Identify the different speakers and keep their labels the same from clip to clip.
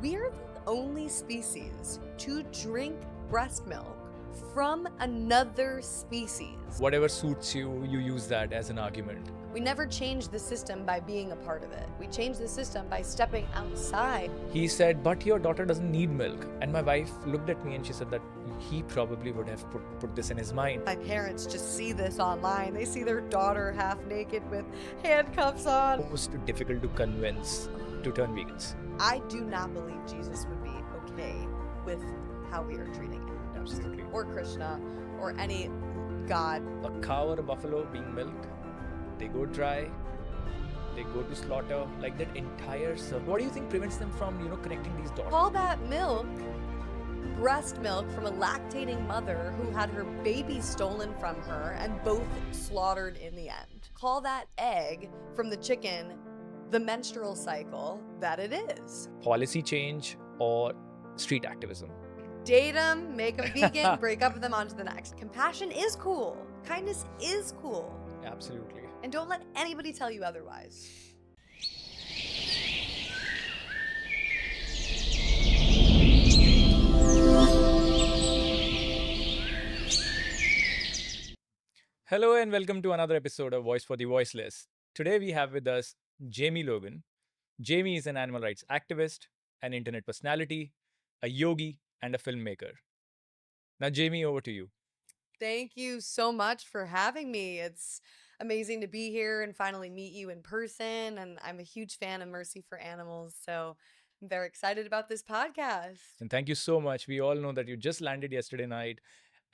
Speaker 1: We're the only species to drink breast milk from another species.
Speaker 2: Whatever suits you, you use that as an argument.
Speaker 1: We never changed the system by being a part of it. We changed the system by stepping outside.
Speaker 2: He said, but your daughter doesn't need milk. And my wife looked at me and she said that he probably would have put this in his mind.
Speaker 1: My parents just see this online. They see their daughter half naked with handcuffs on.
Speaker 2: Most difficult to convince to turn vegans.
Speaker 1: I do not believe Jesus would be okay with how we are treating him.
Speaker 2: Absolutely.
Speaker 1: Or Krishna, or any god.
Speaker 2: A cow or a buffalo being milked, they go dry, they go to slaughter, like that entire circle. What do you think prevents them from, connecting these dots?
Speaker 1: Call that milk breast milk from a lactating mother who had her baby stolen from her and both slaughtered in the end. Call that egg from the chicken the menstrual cycle that it is.
Speaker 2: Policy change or street activism?
Speaker 1: Date them, make them vegan, break up with them, on to the next. Compassion is cool. Kindness is cool.
Speaker 2: Absolutely.
Speaker 1: And don't let anybody tell you otherwise.
Speaker 2: Hello and welcome to another episode of Voice for the Voiceless. Today we have with us Jamie Logan. Jamie is an animal rights activist, an internet personality, a yogi, and a filmmaker. Now, Jamie, over to you.
Speaker 1: Thank you so much for having me. It's amazing to be here and finally meet you in person. And I'm a huge fan of Mercy for Animals. So I'm very excited about this podcast.
Speaker 2: And thank you so much. We all know that you just landed yesterday night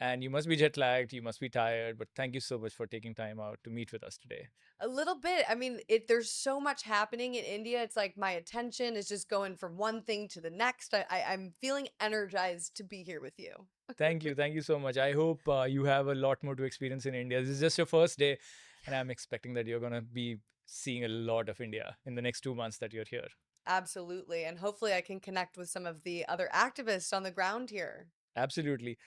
Speaker 2: and you must be jet lagged, you must be tired, but thank you so much for taking time out to meet with us today.
Speaker 1: A little bit. I mean, there's so much happening in India. It's like my attention is just going from one thing to the next. I'm feeling energized to be here with you.
Speaker 2: Thank you. Thank you so much. I hope you have a lot more to experience in India. This is just your first day, and I'm expecting that you're going to be seeing a lot of India in the next 2 months that you're here.
Speaker 1: Absolutely. And hopefully I can connect with some of the other activists on the ground here.
Speaker 2: Absolutely.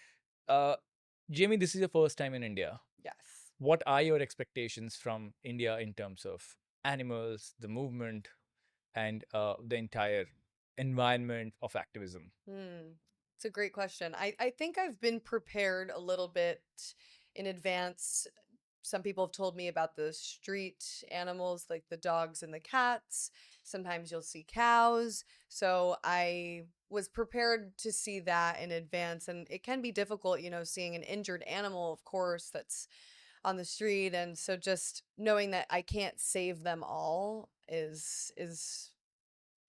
Speaker 2: Jamie, this is your first time in India.
Speaker 1: Yes.
Speaker 2: What are your expectations from India in terms of animals, the movement, and the entire environment of activism?
Speaker 1: It's a great question. I think I've been prepared a little bit in advance. Some people have told me about the street animals, like the dogs and the cats. Sometimes you'll see cows. So I was prepared to see that in advance. And it can be difficult, seeing an injured animal, of course, that's on the street. And so just knowing that I can't save them all is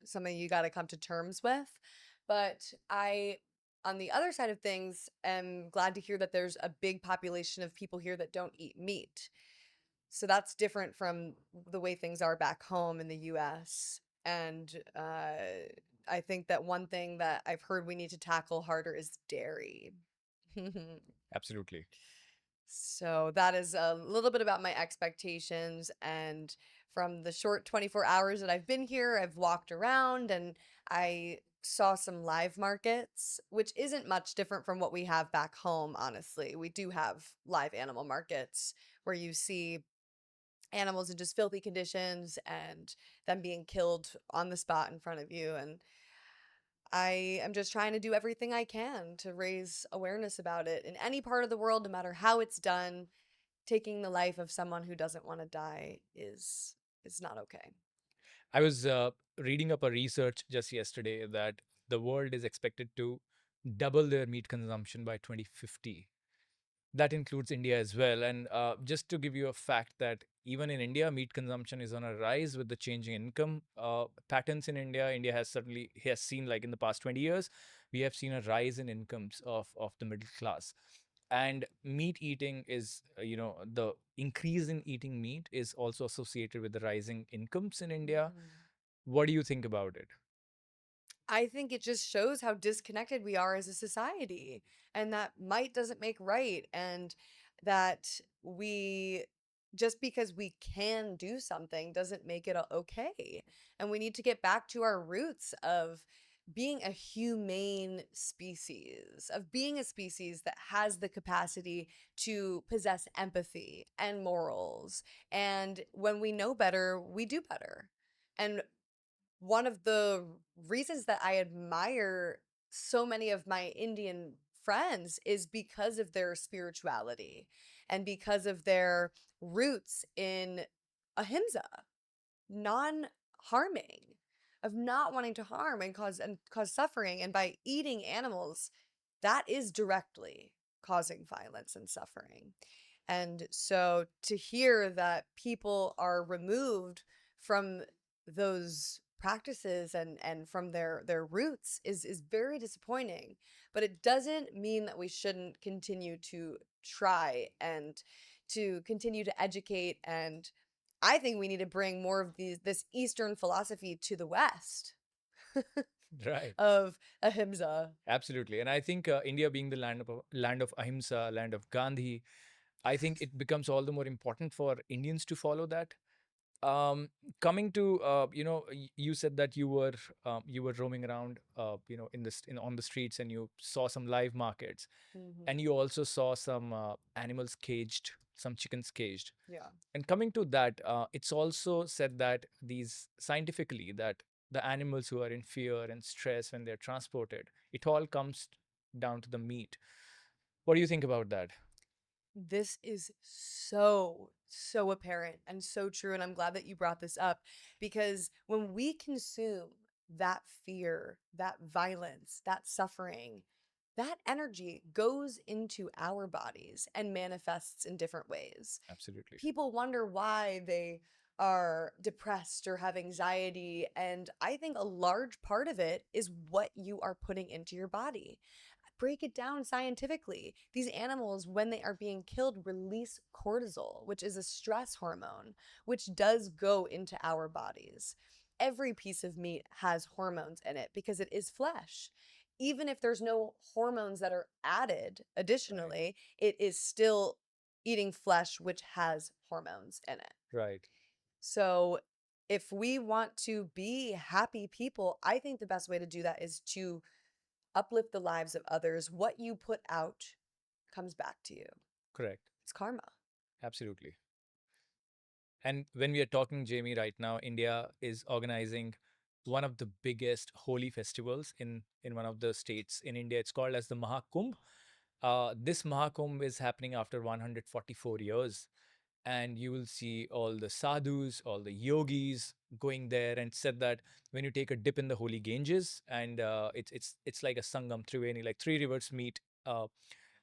Speaker 1: something you got to come to terms with. But on the other side of things, I'm glad to hear that there's a big population of people here that don't eat meat. So that's different from the way things are back home in the US. And I think that one thing that I've heard we need to tackle harder is dairy.
Speaker 2: Absolutely.
Speaker 1: So that is a little bit about my expectations. And from the short 24 hours that I've been here, I've walked around and I saw some live markets, which isn't much different from what we have back home, honestly. We do have live animal markets where you see animals in just filthy conditions and them being killed on the spot in front of you. And I am just trying to do everything I can to raise awareness about it in any part of the world, no matter how it's done. Taking the life of someone who doesn't want to die is not okay.
Speaker 2: I was reading up a research just yesterday that the world is expected to double their meat consumption by 2050. That includes India as well. And just to give you a fact that even in India, meat consumption is on a rise with the changing income patterns in India. India has seen, like in the past 20 years, we have seen a rise in incomes of the middle class. And meat eating is, the increase in eating meat is also associated with the rising incomes in India. What do you think about it?
Speaker 1: I think it just shows how disconnected we are as a society, and that might doesn't make right, and that just because we can do something doesn't make it okay. And we need to get back to our roots of being a humane species, of being a species that has the capacity to possess empathy and morals. And when we know better, we do better. And one of the reasons that I admire so many of my Indian friends is because of their spirituality and because of their roots in ahimsa, non-harming, of not wanting to harm and cause suffering. And by eating animals, that is directly causing violence and suffering. And so to hear that people are removed from those practices and from their roots is very disappointing. But it doesn't mean that we shouldn't continue to try and to continue to educate. And I think we need to bring more of this Eastern philosophy to the West
Speaker 2: Right.
Speaker 1: of ahimsa.
Speaker 2: Absolutely. And I think India being the land of ahimsa, land of Gandhi, I think it becomes all the more important for Indians to follow that. Um, Coming to you said that you were roaming around in on the streets, and you saw some live markets,
Speaker 1: Hmm.
Speaker 2: and you also saw some animals caged, some chickens caged.
Speaker 1: Yeah.
Speaker 2: And coming to that, it's also said that these scientifically that the animals who are in fear and stress when they're transported, it all comes down to the meat. What do you think about that?
Speaker 1: This is so, so apparent and so true. And I'm glad that you brought this up because when we consume that fear, that violence, that suffering, that energy goes into our bodies and manifests in different ways.
Speaker 2: Absolutely.
Speaker 1: People wonder why they are depressed or have anxiety. And I think a large part of it is what you are putting into your body. Break it down scientifically. These animals, when they are being killed, release cortisol, which is a stress hormone, which does go into our bodies. Every piece of meat has hormones in it because it is flesh. Even if there's no hormones that are added
Speaker 2: Right.
Speaker 1: additionally, it is still eating flesh which has hormones in it.
Speaker 2: Right.
Speaker 1: So, if we want to be happy people, I think the best way to do that is to uplift the lives of others. What you put out comes back to you.
Speaker 2: Correct.
Speaker 1: It's karma.
Speaker 2: Absolutely. And when we are talking, Jamie, right now, India is organizing one of the biggest holy festivals in one of the states in India. It's called as the Mahakumbh. This Mahakumbh is happening after 144 years, and you will see all the sadhus, all the yogis going there, and said that when you take a dip in the holy Ganges, and it's like a Sangam Triveni, like three rivers meet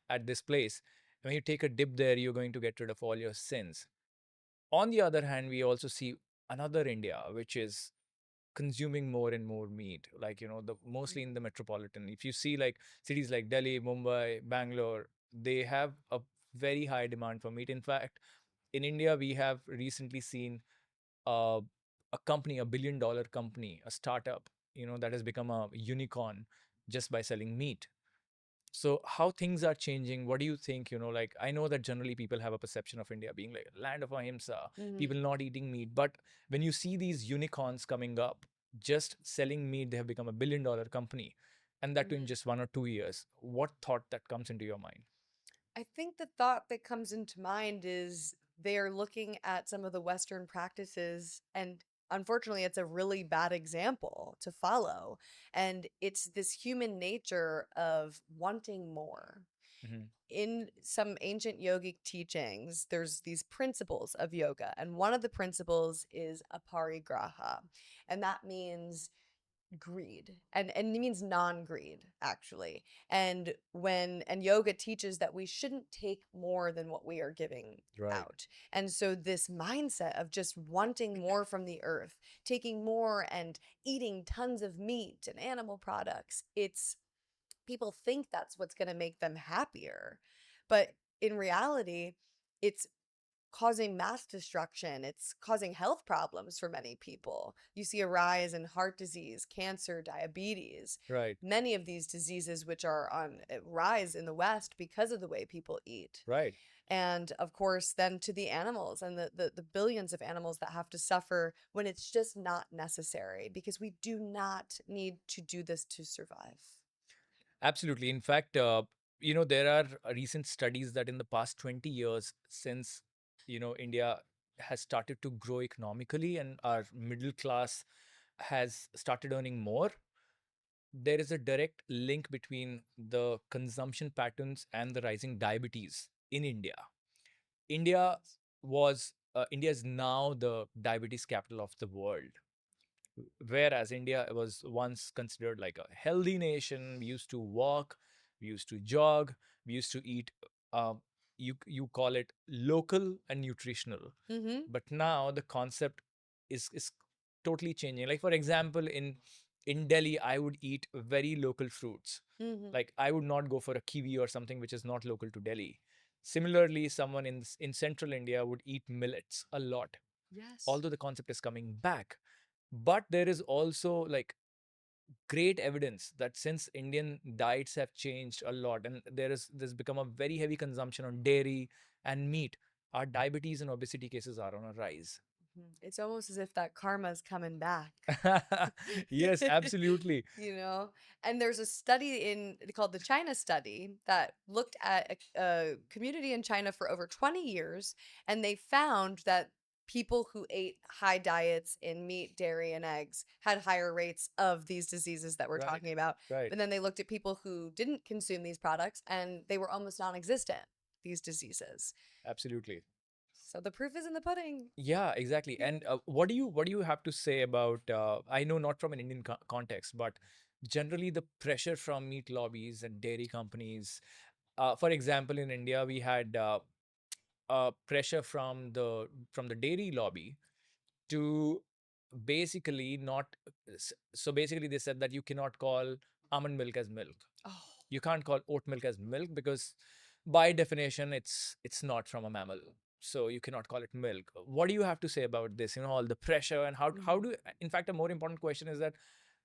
Speaker 2: at this place. When you take a dip there, you're going to get rid of all your sins. On the other hand, we also see another India, which is consuming more and more meat, like the mostly in the metropolitan. If you see like cities like Delhi, Mumbai, Bangalore, they have a very high demand for meat. In fact, in India, we have recently seen uh, a company, a $1 billion company, a startup, that has become a unicorn just by selling meat. So how things are changing, what do you think? Like, I know that generally people have a perception of India being like a land of ahimsa,
Speaker 1: Mm-hmm.
Speaker 2: people not eating meat. But when you see these unicorns coming up, just selling meat, they have become a $1 billion company, and that too in
Speaker 1: Mm-hmm.
Speaker 2: just 1 or 2 years. What thought that comes into your mind?
Speaker 1: I think the thought that comes into mind is they are looking at some of the Western practices, and unfortunately, it's a really bad example to follow. And it's this human nature of wanting more.
Speaker 2: Hmm.
Speaker 1: In some ancient yogic teachings, there's these principles of yoga, and one of the principles is aparigraha, and that means greed and it means non-greed actually. And yoga teaches that we shouldn't take more than what we are giving
Speaker 2: Right.
Speaker 1: out. And so this mindset of just wanting more from the earth, taking more and eating tons of meat and animal products, it's people think that's what's going to make them happier. But in reality, it's causing mass destruction. It's causing health problems for many people. You see a rise in heart disease, cancer, diabetes,
Speaker 2: Right.
Speaker 1: many of these diseases which are on rise in the West because of the way people eat.
Speaker 2: Right.
Speaker 1: And of course, then to the animals and the billions of animals that have to suffer when it's just not necessary because we do not need to do this to survive.
Speaker 2: Absolutely. In fact, there are recent studies that in the past 20 years, since, India has started to grow economically and our middle class has started earning more, there is a direct link between the consumption patterns and the rising diabetes in India. India
Speaker 1: Yes.
Speaker 2: India is now the diabetes capital of the world, whereas India was once considered like a healthy nation. We used to walk, we used to jog, we used to eat. Uh, you call it local and nutritional,
Speaker 1: Mm-hmm.
Speaker 2: but now the concept is totally changing. Like for example, in Delhi, I would eat very local fruits.
Speaker 1: Mm-hmm.
Speaker 2: Like I would not go for a kiwi or something which is not local to Delhi. Similarly, someone in central India would eat millets a lot,
Speaker 1: Yes.
Speaker 2: although the concept is coming back. But there is also like great evidence that since Indian diets have changed a lot and there's become a very heavy consumption on dairy and meat, our diabetes and obesity cases are on a rise.
Speaker 1: Mhm. It's almost as if that karma's coming back.
Speaker 2: Yes, absolutely.
Speaker 1: You know, and there's a study called the China study that looked at a community in China for over 20 years, and they found that people who ate high diets in meat, dairy, and eggs had higher rates of these diseases that we're
Speaker 2: Right,
Speaker 1: talking about.
Speaker 2: right.
Speaker 1: But then they looked at people who didn't consume these products, and they were almost non-existent, these diseases.
Speaker 2: Absolutely.
Speaker 1: So the proof is in the pudding.
Speaker 2: Yeah, exactly. And what do you have to say about? I know not from an Indian context, but generally the pressure from meat lobbies and dairy companies. For example, in India, we had pressure from the dairy lobby to basically not. So basically, they said that you cannot call almond milk as milk.
Speaker 1: Oh.
Speaker 2: You can't call oat milk as milk because by definition it's not from a mammal, so you cannot call it milk. What do you have to say about this, all the pressure, and how
Speaker 1: Mhm.
Speaker 2: do, in fact, a more important question is that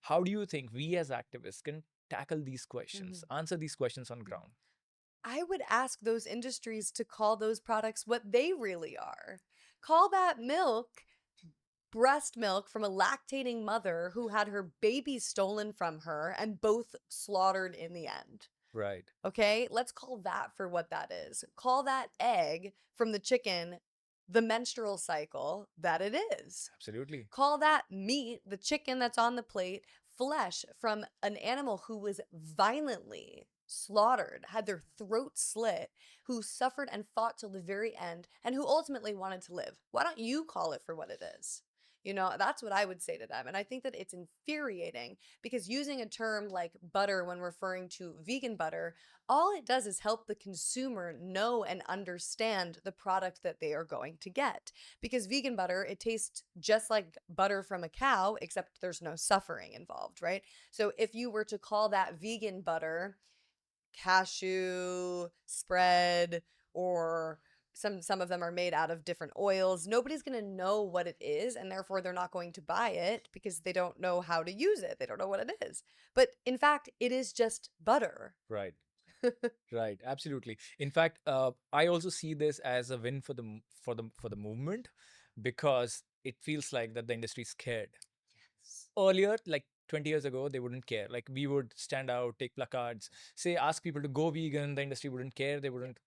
Speaker 2: how do you think we as activists can tackle these questions,
Speaker 1: Mhm.
Speaker 2: answer these questions on
Speaker 1: Mhm.
Speaker 2: ground?
Speaker 1: I would ask those industries to call those products what they really are. Call that milk breast milk from a lactating mother who had her baby stolen from her and both slaughtered in the end.
Speaker 2: Right.
Speaker 1: Okay, let's call that for what that is. Call that egg from the chicken the menstrual cycle that it is.
Speaker 2: Absolutely.
Speaker 1: Call that meat, the chicken that's on the plate, flesh from an animal who was violently slaughtered, had their throat slit, who suffered and fought till the very end, and who ultimately wanted to live. Why don't you call it for what it is? That's what I would say to them. And I think that it's infuriating because using a term like butter when referring to vegan butter, all it does is help the consumer know and understand the product that they are going to get. Because vegan butter, it tastes just like butter from a cow, except there's no suffering involved, right? So if you were to call that vegan butter cashew spread, or some of them are made out of different oils, nobody's going to know what it is, and therefore they're not going to buy it because they don't know how to use it. They don't know what it is. But in fact, it is just butter.
Speaker 2: Right. Right, absolutely. In fact, I also see this as a win for the movement, because it feels like that the industry is scared.
Speaker 1: Yes.
Speaker 2: Earlier, like 20 years ago, they wouldn't care. Like we would stand out, take placards, say, ask people to go vegan. The industry wouldn't care. They wouldn't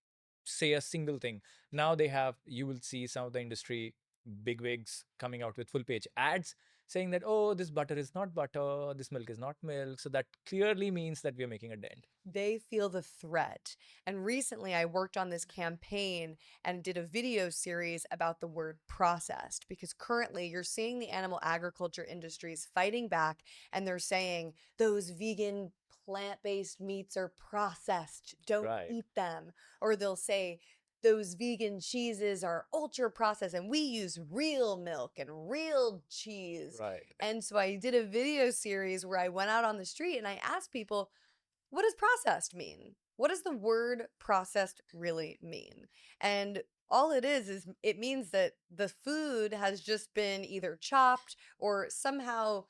Speaker 2: say a single thing. Now you will see some of the industry bigwigs coming out with full page ads saying that, oh, this butter is not butter, this milk is not milk. So that clearly means that we are making a dent.
Speaker 1: They feel the threat. And recently I worked on this campaign and did a video series about the word processed, because currently you're seeing the animal agriculture industries fighting back, and they're saying those vegan plant-based meats are processed. Don't
Speaker 2: Right,
Speaker 1: eat them. Or they'll say those vegan cheeses are ultra processed and we use real milk and real cheese.
Speaker 2: right,
Speaker 1: And so I did a video series where I went out on the street and I asked people, what does processed mean? What does the word processed really mean? And all it is it means that the food has just been either chopped or somehow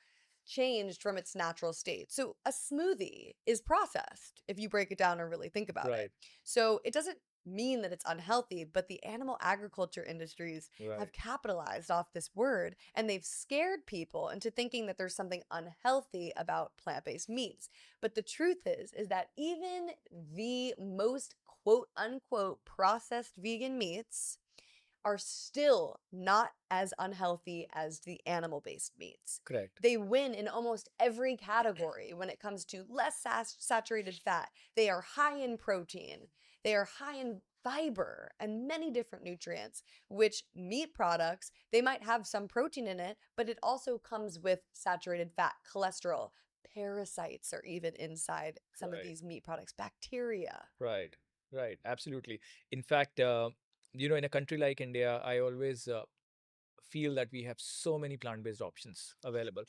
Speaker 1: changed from its natural state. So a smoothie is processed if you break it down and really think about it.
Speaker 2: right,
Speaker 1: So it doesn't mean that it's unhealthy, but the animal agriculture industries
Speaker 2: right,
Speaker 1: have capitalized off this word, and they've scared people into thinking that there's something unhealthy about plant-based meats. But the truth is that even the most quote unquote processed vegan meats are still not as unhealthy as the animal-based meats.
Speaker 2: Correct.
Speaker 1: They win in almost every category when it comes to less saturated fat. They are high in protein. They are high in fiber and many different nutrients, which meat products, they might have some protein in it, but it also comes with saturated fat, cholesterol. Parasites are even inside some of
Speaker 2: Right.
Speaker 1: these meat products, bacteria.
Speaker 2: Right. Right. Absolutely. In fact, in a country like India, I always feel that we have so many plant-based options available.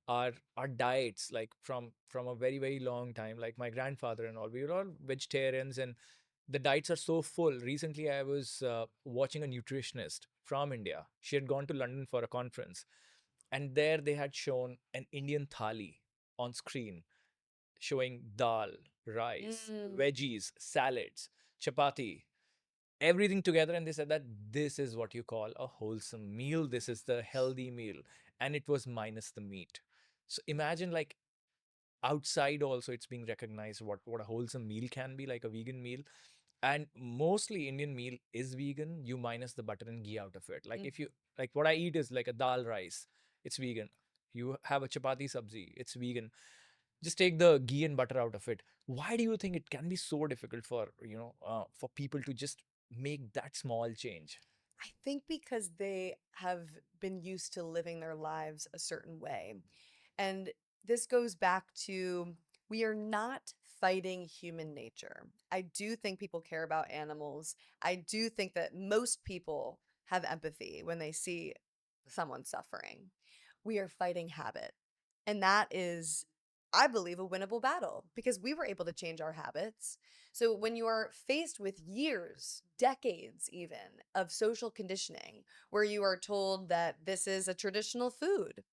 Speaker 2: Our diets, like from a very, very long time, like my grandfather and all, we were all vegetarians, and the diets are so full. Recently, I was watching a nutritionist from India. She had gone to London for a conference, and there they had shown an Indian thali on screen, showing dal, rice,
Speaker 1: Mm.
Speaker 2: veggies, salads, chapati, everything together. And they said that this is what you call a wholesome meal. This is the healthy meal. And it was minus the meat. So imagine, like, outside also it's being recognized what a wholesome meal can be, like a vegan meal. And mostly Indian meal is vegan, you minus the butter and ghee out of it. Like,
Speaker 1: Mm.
Speaker 2: if you, like, what I eat is like a dal rice, it's vegan. You have a chapati sabzi, it's vegan. Just take the ghee and butter out of it. Why do you think it can be so difficult for for people to just make that small change?
Speaker 1: I think because they have been used to living their lives a certain way. And this goes back to we are not fighting human nature. I do think people care about animals. I do think that most people have empathy when they see someone suffering. We are fighting habit. And that is, I believe, a winnable battle because we were able to change our habits. So when you are faced with years, decades even, of social conditioning, where you are told that this is a traditional food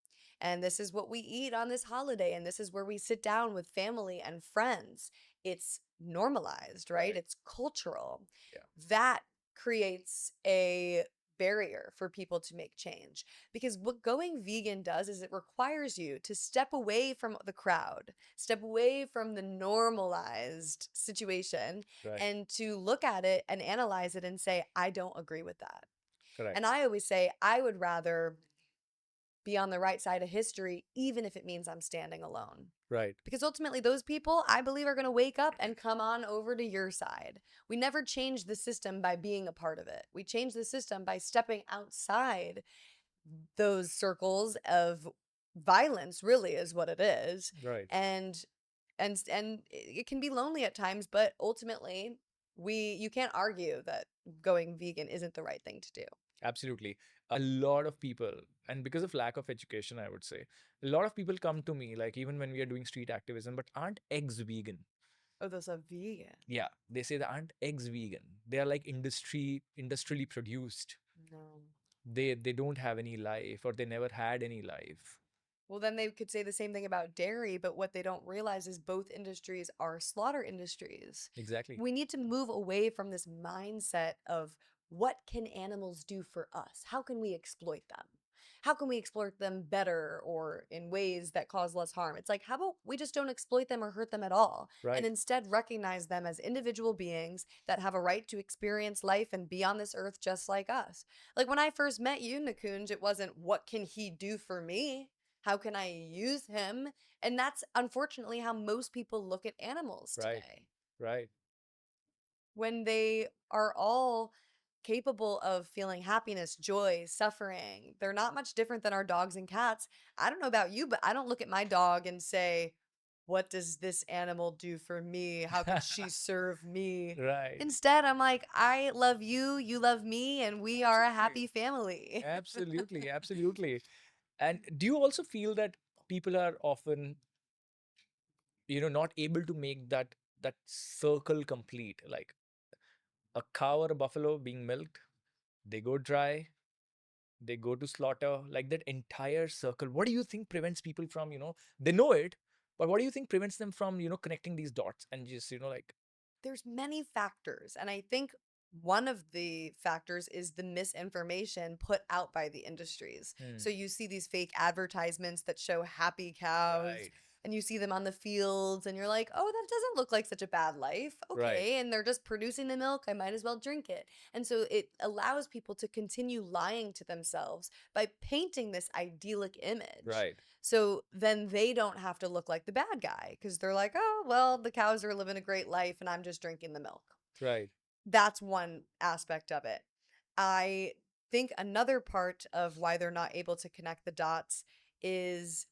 Speaker 1: and this is what we eat on this holiday and this is where we sit down with family and friends, it's normalized, right?
Speaker 2: Right.
Speaker 1: It's cultural.
Speaker 2: Yeah.
Speaker 1: That creates a barrier for people to make change because what going vegan does is it requires you to step away from the crowd, step away from the normalized situation,
Speaker 2: Right.
Speaker 1: and to look at it and analyze it and say, I don't agree with that. And
Speaker 2: Correct.
Speaker 1: I always say, I would rather be on the right side of history, even if it means I'm standing alone.
Speaker 2: Right.
Speaker 1: Because ultimately, those people, I believe, are going to wake up and come on over to your side. We never change the system by being a part of it. We change the system by stepping outside those circles of violence, really, is what it is.
Speaker 2: Right.
Speaker 1: And and it can be lonely at times, but ultimately, you can't argue that going vegan isn't the right thing to do.
Speaker 2: Absolutely. A lot of people, and because of lack of education, I would say, a lot of people come to me, like, even when we are doing street activism, but aren't eggs vegan?
Speaker 1: Oh, those are vegan.
Speaker 2: Yeah, they say that aren't eggs vegan. They are like industrially produced.
Speaker 1: No.
Speaker 2: They don't have any life, or they never had any life.
Speaker 1: Well, then they could say the same thing about dairy, but what they don't realize is both industries are slaughter industries.
Speaker 2: Exactly.
Speaker 1: We need to move away from this mindset of what can animals do for us? How can we exploit them? How can we exploit them better or in ways that cause less harm? It's like, how about we just don't exploit them or hurt them at all and
Speaker 2: Right.
Speaker 1: instead recognize them as individual beings that have a right to experience life and be on this earth just like us? Like when I first met you, Nakunj, it wasn't what can he do for me? How can I use him? And that's unfortunately how most people look at animals
Speaker 2: Right.
Speaker 1: today.
Speaker 2: Right.
Speaker 1: When they are all capable of feeling happiness, joy, suffering, they're not much different than our dogs and cats. I don't know about you, but I don't look at my dog and say, what does this animal do for me? How can she serve me?
Speaker 2: Right.
Speaker 1: Instead, I'm like, I love you, you love me, and we are a
Speaker 2: Absolutely.
Speaker 1: happy family.
Speaker 2: Absolutely. Absolutely. And do you also feel that people are often, not able to make that circle complete? Like, a cow or a buffalo being milked, they go dry, they go to slaughter, like that entire circle. What do you think prevents people from, they know it, but what do you think prevents them from, connecting these dots and just, like.
Speaker 1: There's many factors, and I think one of the factors is the misinformation put out by the industries.
Speaker 2: Hmm.
Speaker 1: So you see these fake advertisements that show happy cows
Speaker 2: Right.
Speaker 1: and you see them on the fields and you're like, oh, that doesn't look like such a bad life.
Speaker 2: Right.
Speaker 1: Okay. And they're just producing the milk. I might as well drink it. And so it allows people to continue lying to themselves by painting this idyllic image.
Speaker 2: Right.
Speaker 1: So then they don't have to look like the bad guy because they're like, oh, well, the cows are living a great life and I'm just drinking the milk.
Speaker 2: Right.
Speaker 1: That's one aspect of it. I think another part of why they're not able to connect the dots is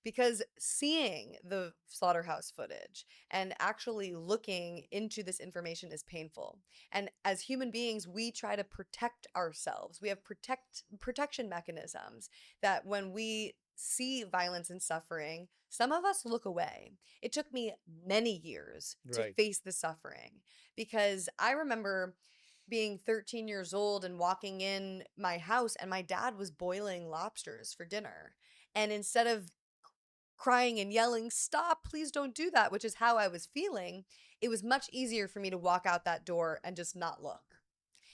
Speaker 1: because seeing the slaughterhouse footage and actually looking into this information is painful. And as human beings, we try to protect ourselves. We have protection mechanisms that when we see violence and suffering, some of us look away. It took me many years to
Speaker 2: Right.
Speaker 1: face the suffering because I remember being 13 years old and walking in my house and my dad was boiling lobsters for dinner. And instead of crying and yelling, "Stop, please don't do that," which is how I was feeling, it was much easier for me to walk out that door and just not look.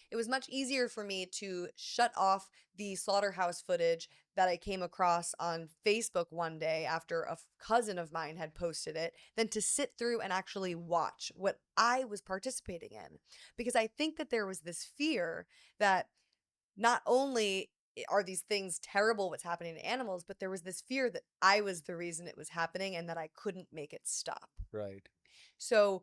Speaker 1: It was much easier for me to shut off the slaughterhouse footage that I came across on Facebook one day after a cousin of mine had posted it than to sit through and actually watch what I was participating in. Because I think that there was this fear that not only are these things terrible what's happening to animals, but there was this fear that I was the reason it was happening and that I couldn't make it stop.
Speaker 2: Right.
Speaker 1: So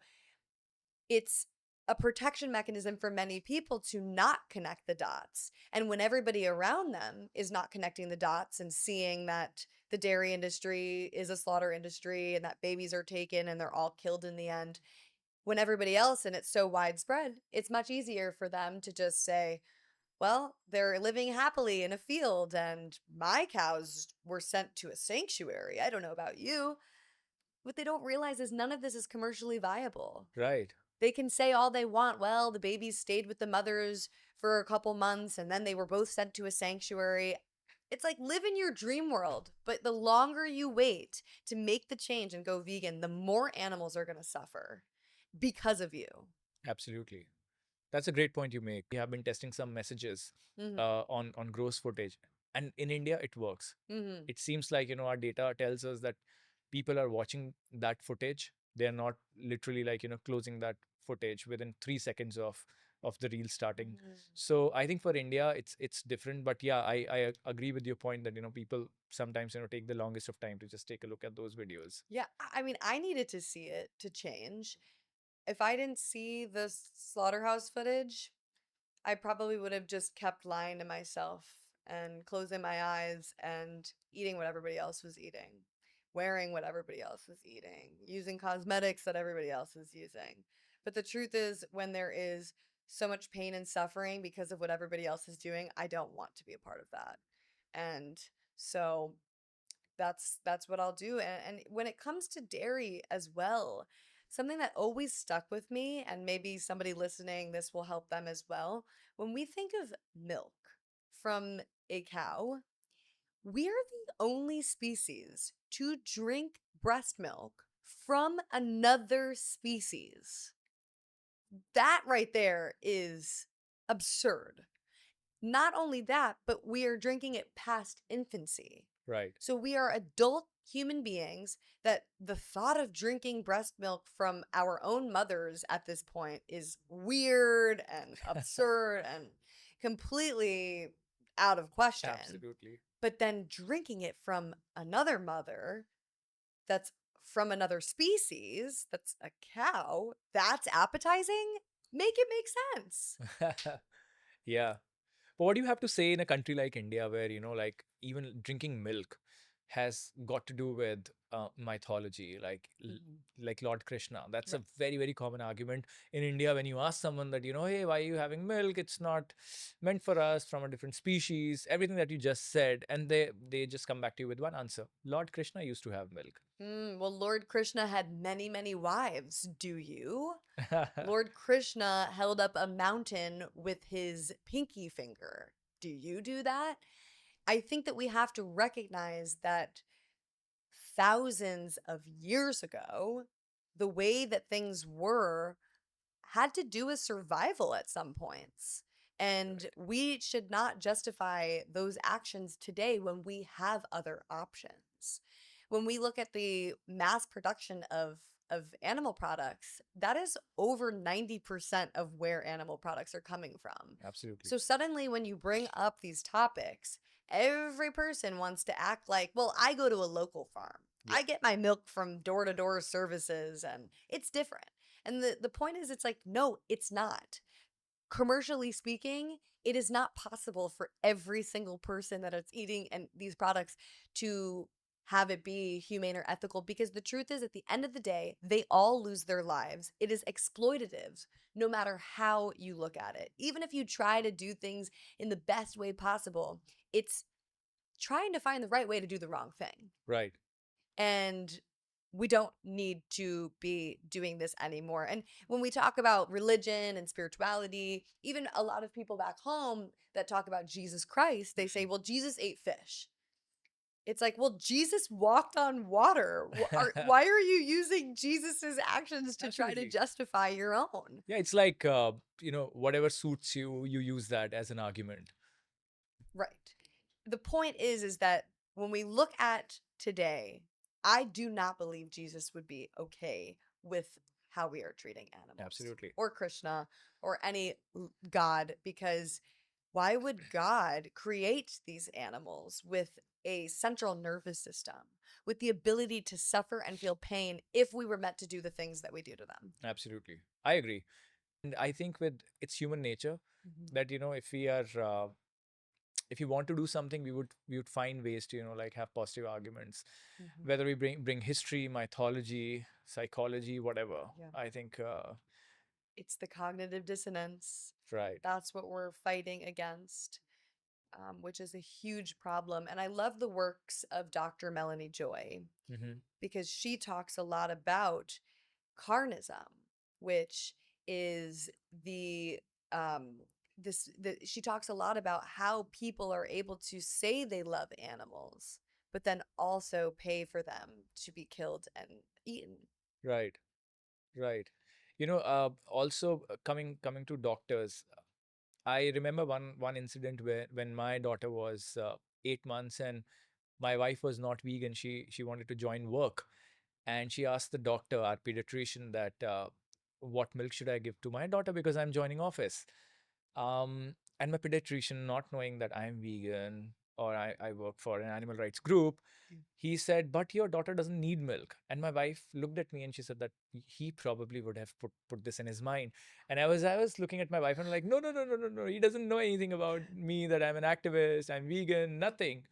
Speaker 1: it's a protection mechanism for many people to not connect the dots. And when everybody around them is not connecting the dots and seeing that the dairy industry is a slaughter industry and that babies are taken and they're all killed in the end, when everybody else and it's so widespread, it's much easier for them to just say, well, they're living happily in a field and my cows were sent to a sanctuary. I don't know about you. What they don't realize is none of this is commercially viable.
Speaker 2: Right.
Speaker 1: They can say all they want. Well, the babies stayed with the mothers for a couple months and then they were both sent to a sanctuary. It's like live in your dream world, but the longer you wait to make the change and go vegan, the more animals are going to suffer because of you.
Speaker 2: Absolutely. That's a great point you make. We have been testing some messages
Speaker 1: Mhm.
Speaker 2: on gross footage, and in India it works.
Speaker 1: Mhm.
Speaker 2: It seems like our data tells us that people are watching that footage. They are not literally like closing that footage within 3 seconds of the reel starting.
Speaker 1: Mhm.
Speaker 2: So I think for India it's different. But yeah, I agree with your point that people sometimes take the longest of time to just take a look at those videos.
Speaker 1: Yeah, I mean, I needed to see it to change. If I didn't see the slaughterhouse footage, I probably would have just kept lying to myself and closing my eyes and eating what everybody else was eating, wearing what everybody else was eating, using cosmetics that everybody else is using. But the truth is, when there is so much pain and suffering because of what everybody else is doing, I don't want to be a part of that. And so that's what I'll do. And when it comes to dairy as well, something that always stuck with me, and maybe somebody listening, this will help them as well. When we think of milk from a cow, we're the only species to drink breast milk from another species. That right there is absurd. Not only that, but we are drinking it past infancy.
Speaker 2: Right.
Speaker 1: So we are adult human beings that the thought of drinking breast milk from our own mothers at this point is weird and absurd and completely out of question.
Speaker 2: Absolutely.
Speaker 1: But then drinking it from another mother that's from another species, that's a cow, that's appetizing? Make it make sense.
Speaker 2: Yeah. But what do you have to say in a country like India where, like even drinking milk has got to do with mythology,
Speaker 1: Mhm.
Speaker 2: like Lord Krishna? That's a
Speaker 1: Right.
Speaker 2: very, very common argument in India when you ask someone that, hey, why are you having milk? It's not meant for us from a different species, everything that you just said. And they just come back to you with one answer. Lord Krishna used to have milk.
Speaker 1: Well, Lord Krishna had many, many wives. Do you? Lord Krishna held up a mountain with his pinky finger. Do you do that? I think that we have to recognize that thousands of years ago, the way that things were had to do with survival at some points. And
Speaker 2: Right.
Speaker 1: we should not justify those actions today when we have other options. when we look at the mass production of animal products, that is over 90% of where animal products are coming from.
Speaker 2: Absolutely.
Speaker 1: So suddenly when you bring up these topics, every person wants to act like, well, I go to a local farm.
Speaker 2: Yeah.
Speaker 1: I get my milk from door-to-door services and it's different. And the point is it's like, no, it's not. Commercially speaking, it is not possible for every single person that is eating and these products to have it be humane or ethical, because the truth is at the end of the day, they all lose their lives. It is exploitative no matter how you look at it. Even if you try to do things in the best way possible, it's trying to find the right way to do the wrong thing.
Speaker 2: Right.
Speaker 1: And we don't need to be doing this anymore. And when we talk about religion and spirituality, even a lot of people back home that talk about Jesus Christ, they say, well, Jesus ate fish. It's like, well, Jesus walked on water. Why are you using Jesus's actions to try to
Speaker 2: Absolutely.
Speaker 1: justify your own?
Speaker 2: Yeah, it's like whatever suits you, you use that as an argument.
Speaker 1: Right. The point is that when we look at today, I do not believe Jesus would be okay with how we are treating animals
Speaker 2: Absolutely.
Speaker 1: or Krishna or any god, because why would God create these animals with a central nervous system, with the ability to suffer and feel pain if we were meant to do the things that we do to them?
Speaker 2: Absolutely. I agree. And I think with it's human nature
Speaker 1: Mhm.
Speaker 2: that, if we are if you want to do something, we would find ways to, like, have positive arguments,
Speaker 1: Mhm.
Speaker 2: whether we bring history, mythology, psychology, whatever.
Speaker 1: Yeah.
Speaker 2: I think
Speaker 1: It's the cognitive dissonance.
Speaker 2: right.
Speaker 1: That's what we're fighting against, which is a huge problem. And I love the works of Dr. Melanie Joy
Speaker 2: Hmm.
Speaker 1: because she talks a lot about carnism, which is the she talks a lot about how people are able to say they love animals, but then also pay for them to be killed and eaten.
Speaker 2: Right. Right. Also, coming to doctors, I remember one incident where when my daughter was 8 months and my wife was not vegan. She wanted to join work, and she asked the doctor, our pediatrician, that what milk should I give to my daughter because I'm joining office. And my pediatrician, not knowing that I'm vegan or I work for an animal rights group,
Speaker 1: Mm.
Speaker 2: he said, but your daughter doesn't need milk. And my wife looked at me and she said that he probably would have put this in his mind. And I was looking at my wife and I'm like, no, no, no, no, no, no. He doesn't know anything about me, that I'm an activist, I'm vegan, nothing.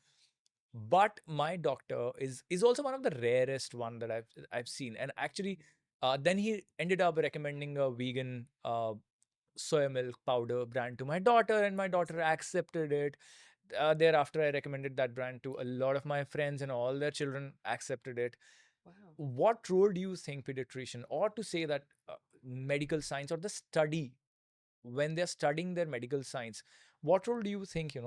Speaker 2: But my doctor is also one of the rarest one that I've seen. And actually, then he ended up recommending a vegan soy milk powder brand to my daughter, and my daughter accepted it. Thereafter, I recommended that brand to a lot of my friends, and all their children accepted it.
Speaker 1: Wow.
Speaker 2: What role do you think pediatrician, or to say that medical science or the study, when they're studying their medical science, what role do you think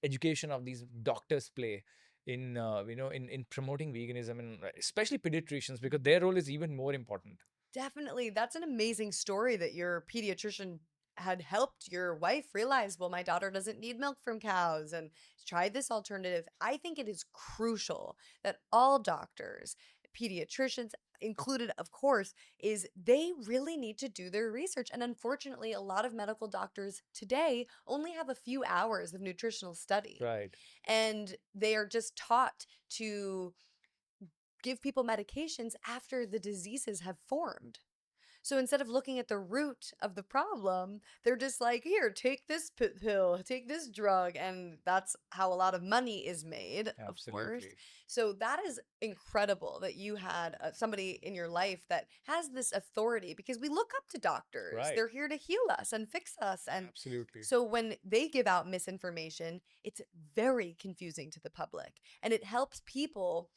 Speaker 2: education of these doctors play in in promoting veganism, and especially pediatricians, because their role is even more important.
Speaker 1: Definitely. That's an amazing story that your pediatrician had helped your wife realize, well, my daughter doesn't need milk from cows and try this alternative. I think it is crucial that all doctors, pediatricians included, of course, is they really need to do their research. And unfortunately, a lot of medical doctors today only have a few hours of nutritional study.
Speaker 2: Right.
Speaker 1: And they are just taught to give people medications after the diseases have formed. So instead of looking at the root of the problem, they're just like, here, take this pill, take this drug. And that's how a lot of money is made, of course.
Speaker 2: Absolutely.
Speaker 1: So that is incredible that you had somebody in your life that has this authority, because we look up to doctors.
Speaker 2: Right.
Speaker 1: They're here to heal us and fix us. And
Speaker 2: Absolutely.
Speaker 1: so when they give out misinformation, it's very confusing to the public, and it helps people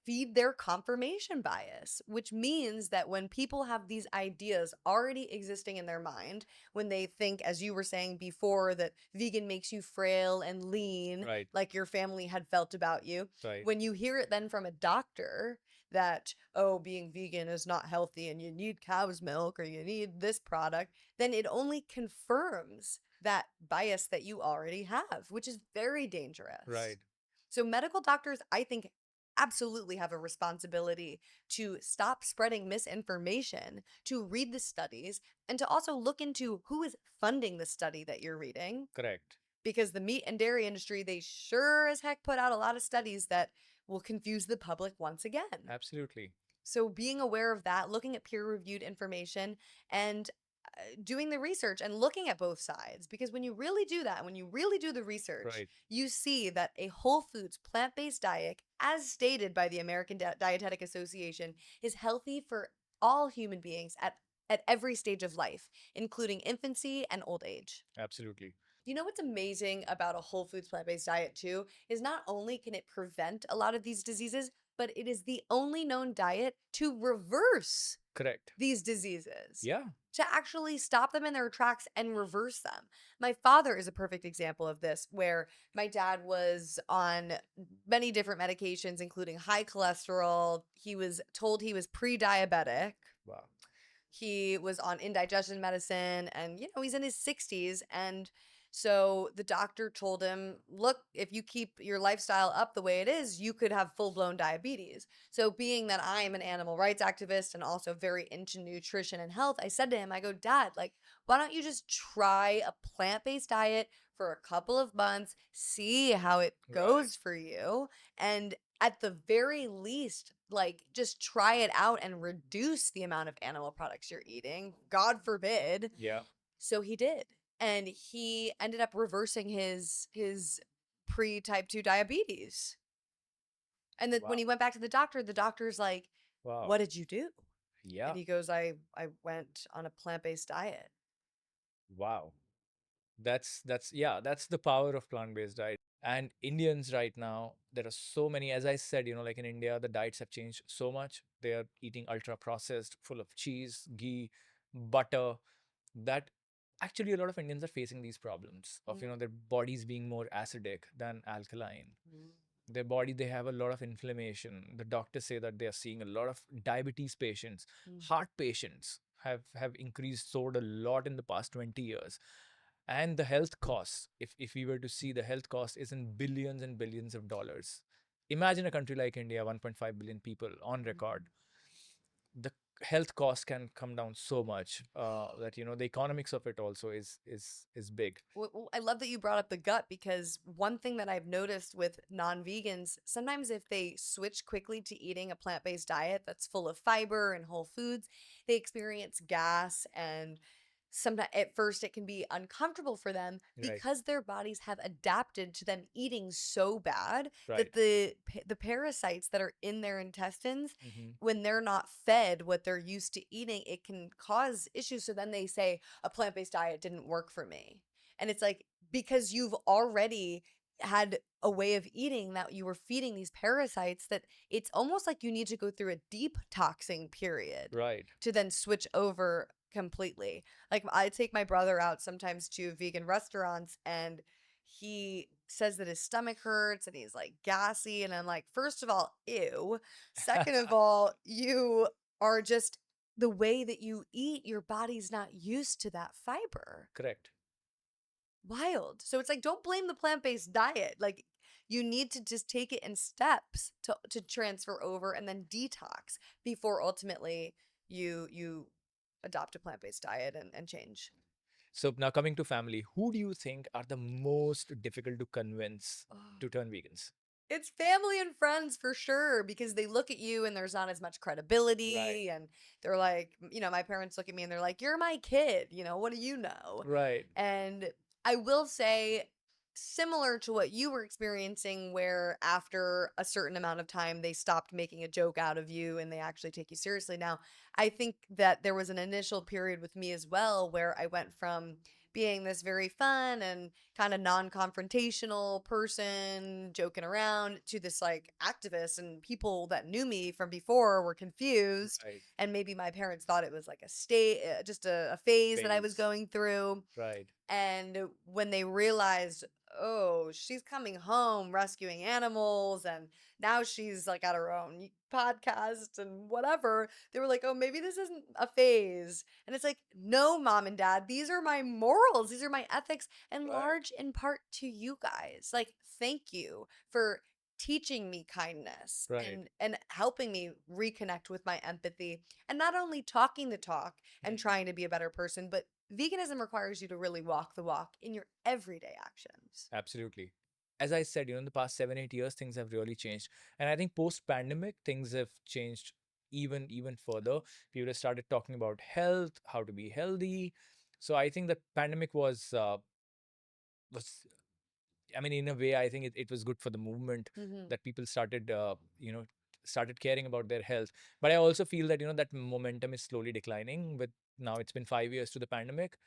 Speaker 1: feed their confirmation bias, which means that when people have these ideas already existing in their mind, when they think, as you were saying before, that vegan makes you frail and lean,
Speaker 2: Right.
Speaker 1: like your family had felt about you,
Speaker 2: Right.
Speaker 1: when you hear it then from a doctor that, oh, being vegan is not healthy and you need cow's milk or you need this product, then it only confirms that bias that you already have, which is very dangerous.
Speaker 2: Right.
Speaker 1: So medical doctors, I think, absolutely have a responsibility to stop spreading misinformation, to read the studies, and to also look into who is funding the study that you're reading.
Speaker 2: Correct.
Speaker 1: Because the meat and dairy industry, they sure as heck put out a lot of studies that will confuse the public once again.
Speaker 2: Absolutely.
Speaker 1: So being aware of that, looking at peer-reviewed information, and doing the research and looking at both sides, because when you really do that, when you really do the research,
Speaker 2: Right.
Speaker 1: you see that a whole foods plant-based diet, as stated by the American Dietetic Association, is healthy for all human beings at every stage of life, including infancy and old age.
Speaker 2: Absolutely.
Speaker 1: You know what's amazing about a whole foods plant-based diet too is not only can it prevent a lot of these diseases, but it is the only known diet to reverse
Speaker 2: Correct.
Speaker 1: these diseases,
Speaker 2: Yeah.
Speaker 1: to actually stop them in their tracks and reverse them. My father is a perfect example of this, where my dad was on many different medications, including high cholesterol. He was told he was pre-diabetic.
Speaker 2: Wow.
Speaker 1: He was on indigestion medicine, and he's in his 60s. And so the doctor told him, look, if you keep your lifestyle up the way it is, you could have full-blown diabetes. So being that I am an animal rights activist and also very into nutrition and health, I said to him, I go, Dad, like, why don't you just try a plant-based diet for a couple of months, see how it
Speaker 2: Right.
Speaker 1: goes for you, and at the very least, like, just try it out and reduce the amount of animal products you're eating. God forbid.
Speaker 2: Yeah.
Speaker 1: So he did. And he ended up reversing his pre-type 2 diabetes. And then when
Speaker 2: Wow.
Speaker 1: he went back to the doctor's like,
Speaker 2: Wow.
Speaker 1: "What did you do?"
Speaker 2: Yeah.
Speaker 1: And he goes, "I went on a plant-based diet."
Speaker 2: Wow. That's yeah, that's the power of plant-based diet. And Indians right now, there are so many, as I said, like in India, the diets have changed so much. They are eating ultra processed, full of cheese, ghee, butter, that actually a lot of Indians are facing these problems of,
Speaker 1: Mm,
Speaker 2: their bodies being more acidic than alkaline.
Speaker 1: mm,
Speaker 2: Their body, they have a lot of inflammation. The doctors say that they are seeing a lot of diabetes patients,
Speaker 1: mm,
Speaker 2: heart patients have increased, soared a lot in the past 20 years. And the health costs, if we were to see, the health cost is in billions and billions of dollars. Imagine a country like India, 1.5 billion people on
Speaker 1: mm.
Speaker 2: record. The health cost can come down so much, that the economics of it also is big.
Speaker 1: I love that you brought up the gut, because one thing that I've noticed with non-vegans, sometimes if they switch quickly to eating a plant-based diet that's full of fiber and whole foods, they experience gas, and sometimes at first it can be uncomfortable for them
Speaker 2: Right.
Speaker 1: because their bodies have adapted to them eating so bad
Speaker 2: Right.
Speaker 1: that the parasites that are in their intestines,
Speaker 2: Hmm.
Speaker 1: when they're not fed what they're used to eating, it can cause issues. So then they say a plant-based diet didn't work for me. And it's like, because you've already had a way of eating that you were feeding these parasites, that it's almost like you need to go through a detoxing period
Speaker 2: Right.
Speaker 1: to then switch over completely. Like, I take my brother out sometimes to vegan restaurants, and he says that his stomach hurts and he's like gassy, and I'm like, first of all, ew. Second of all, you are just, the way that you eat, your body's not used to that fiber.
Speaker 2: Correct.
Speaker 1: Wild. So it's like, don't blame the plant-based diet. Like, you need to just take it in steps to transfer over and then detox before ultimately you adopt a plant-based diet and change.
Speaker 2: So now coming to family, who do you think are the most difficult to convince
Speaker 1: Oh,
Speaker 2: to turn vegans?
Speaker 1: it's family and friends for sure, because they look at you and there's not as much
Speaker 2: Right.
Speaker 1: credibility, and they're like, my parents look at me and they're like, "You're my kid, what do you know?"
Speaker 2: Right.
Speaker 1: And I will say, similar to what you were experiencing, where after a certain amount of time they stopped making a joke out of you and they actually take you seriously now. I think that there was an initial period with me as well where I went from being this very fun and kind of non-confrontational person joking around to this like activist, and people that knew me from before were confused,
Speaker 2: Right.
Speaker 1: and maybe my parents thought it was like a state, just a phase that I was
Speaker 2: Phase.
Speaker 1: going through.
Speaker 2: Right.
Speaker 1: And when they realized, oh, she's coming home rescuing animals, and now she's like at her own podcast and whatever, they were like, oh, maybe this isn't a phase. And it's like, no, mom and dad, these are my morals, these are my ethics, and
Speaker 2: Right.
Speaker 1: large in part to you guys. Like, thank you for teaching me kindness
Speaker 2: Right.
Speaker 1: and helping me reconnect with my empathy, and not only talking the talk and
Speaker 2: Mm.
Speaker 1: trying to be a better person, but veganism requires you to really walk the walk in your everyday actions.
Speaker 2: Absolutely. As I said, in the past 7, 8 years, things have really changed. And I think post-pandemic, things have changed even further. People have started talking about health, how to be healthy. So I think the pandemic was I mean, in a way, I think it was good for the movement
Speaker 1: Hmm.
Speaker 2: that people started caring about their health. But I also feel that, that momentum is slowly declining. With now it's been 5 years to the pandemic.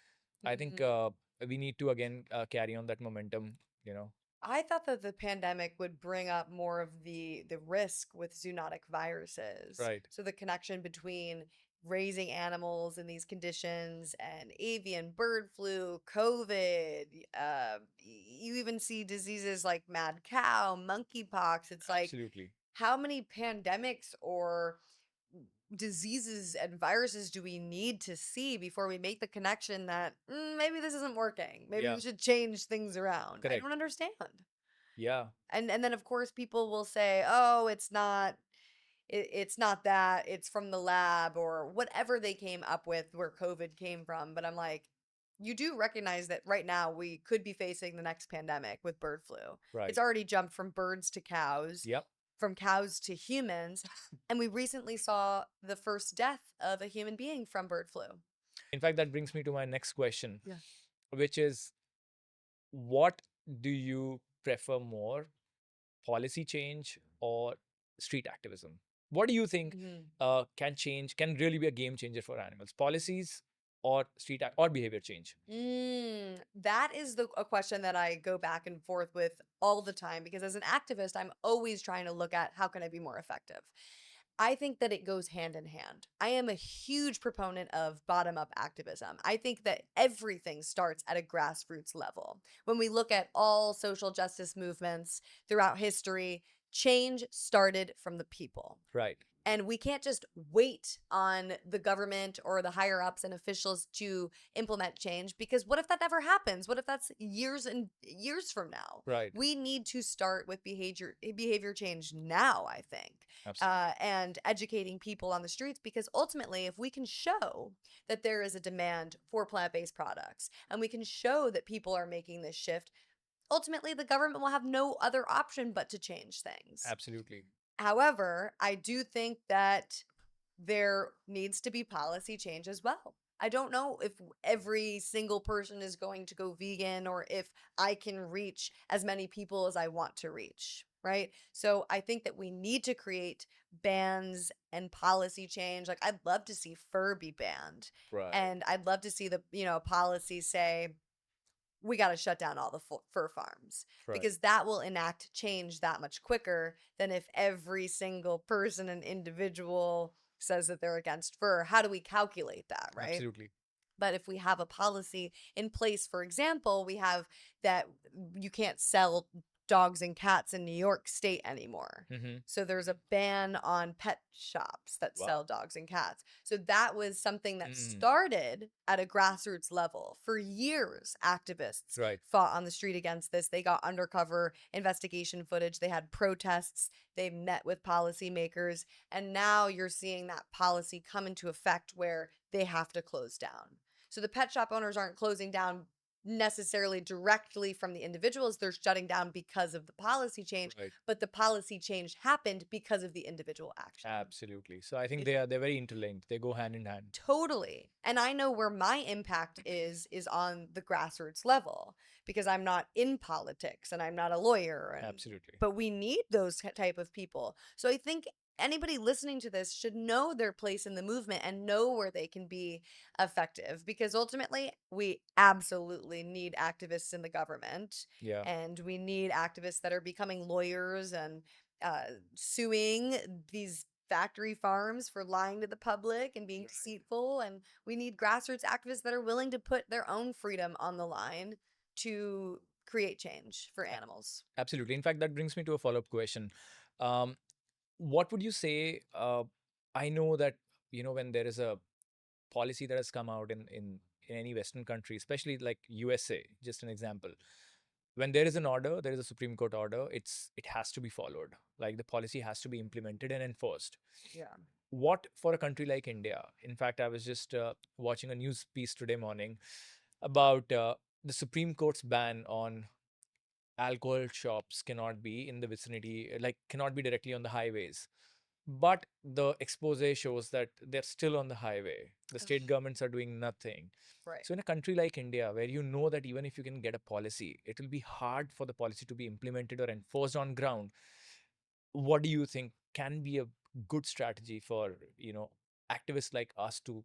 Speaker 2: I think
Speaker 1: Hmm.
Speaker 2: we need to again carry on that momentum, you know.
Speaker 1: I thought that the pandemic would bring up more of the risk with zoonotic viruses.
Speaker 2: Right.
Speaker 1: So the connection between raising animals in these conditions and avian bird flu, COVID. You even see diseases like mad cow, monkeypox. It's like,
Speaker 2: Absolutely.
Speaker 1: how many pandemics or diseases and viruses do we need to see before we make the connection that maybe this isn't working? Maybe
Speaker 2: Yeah.
Speaker 1: we should change things around. I don't
Speaker 2: Correct.
Speaker 1: understand.
Speaker 2: Yeah.
Speaker 1: And then of course people will say, "Oh, it's not that, it's from the lab," or whatever they came up with where COVID came from. But I'm like, you do recognize that right now we could be facing the next pandemic with bird flu. It's
Speaker 2: Right.
Speaker 1: already jumped from birds to cows,
Speaker 2: Yep.
Speaker 1: from cows to humans, and we recently saw the first death of a human being from bird flu.
Speaker 2: In fact, that brings me to my next question,
Speaker 1: Yeah.
Speaker 2: which is, what do you prefer more, policy change or street activism? What do you think
Speaker 1: Mhm.
Speaker 2: can really be a game changer for animals? Policies or or behavior change?
Speaker 1: That is a question that I go back and forth with all the time because as an activist, I'm always trying to look at how can I be more effective. I think that it goes hand in hand. I am a huge proponent of bottom up activism. I think that everything starts at a grassroots level. When we look at all social justice movements throughout history, change started from the people.
Speaker 2: Right.
Speaker 1: And we can't just wait on the government or the higher ups and officials to implement change because what if that never happens? What if that's years and years from now?
Speaker 2: Right.
Speaker 1: We need to start with behavior change now, I think,
Speaker 2: Absolutely.
Speaker 1: and educating people on the streets because ultimately, if we can show that there is a demand for plant-based products and we can show that people are making this shift, ultimately the government will have no other option but to change things.
Speaker 2: Absolutely.
Speaker 1: However, I do think that there needs to be policy change as well. I don't know if every single person is going to go vegan or if I can reach as many people as I want to reach, right? So I think that we need to create bans and policy change. Like I'd love to see fur be banned,
Speaker 2: Right.
Speaker 1: and I'd love to see the, policy say we got to shut down all the fur farms
Speaker 2: Right.
Speaker 1: because that will enact change that much quicker than if every single person and individual says that they're against fur. How do we calculate that, right?
Speaker 2: Absolutely.
Speaker 1: But if we have a policy in place, for example, we have that you can't sell dogs and cats in New York State anymore.
Speaker 2: Mm-hmm.
Speaker 1: So there's a ban on pet shops that
Speaker 2: Wow.
Speaker 1: sell dogs and cats. So that was something that
Speaker 2: Mm.
Speaker 1: started at a grassroots level. For years, activists
Speaker 2: Right.
Speaker 1: fought on the street against this. They got undercover investigation footage, they had protests, they met with policymakers, and now you're seeing that policy come into effect where they have to close down. So the pet shop owners aren't closing down necessarily directly from the individuals, they're shutting down because of the policy change,
Speaker 2: Right.
Speaker 1: but the policy change happened because of the individual action.
Speaker 2: Absolutely. So I think
Speaker 1: If
Speaker 2: they're very interlinked. They go hand in hand.
Speaker 1: Totally. And I know where my impact is on the grassroots level because I'm not in politics and I'm not a lawyer, and
Speaker 2: Absolutely.
Speaker 1: but we need those type of people. So I think anybody listening to this should know their place in the movement and know where they can be effective because ultimately we absolutely need activists in the government,
Speaker 2: Yeah.
Speaker 1: and we need activists that are becoming lawyers and uh, suing these factory farms for lying to the public and being
Speaker 2: Right.
Speaker 1: deceitful. And we need grassroots activists that are willing to put their own freedom on the line to create change for animals.
Speaker 2: Absolutely. In fact, that brings me to a follow-up question. Um, what would you say? I know that when there is a policy that has come out in any Western country, especially like USA, just an example. when there is an order, there is a Supreme Court order, it has to be followed. Like the policy has to be implemented and enforced.
Speaker 1: Yeah.
Speaker 2: What for a country like India? In fact, I was just watching a news piece today morning about the Supreme Court's ban on alcohol shops cannot be in the vicinity, like cannot be directly on the highways. But the expose shows that they're still on the highway. The
Speaker 1: Ugh,
Speaker 2: state governments are doing nothing.
Speaker 1: right.
Speaker 2: So, in a country like India, where you know that even if you can get a policy, it will be hard for the policy to be implemented or enforced on ground. What do you think can be a good strategy for, activists like us to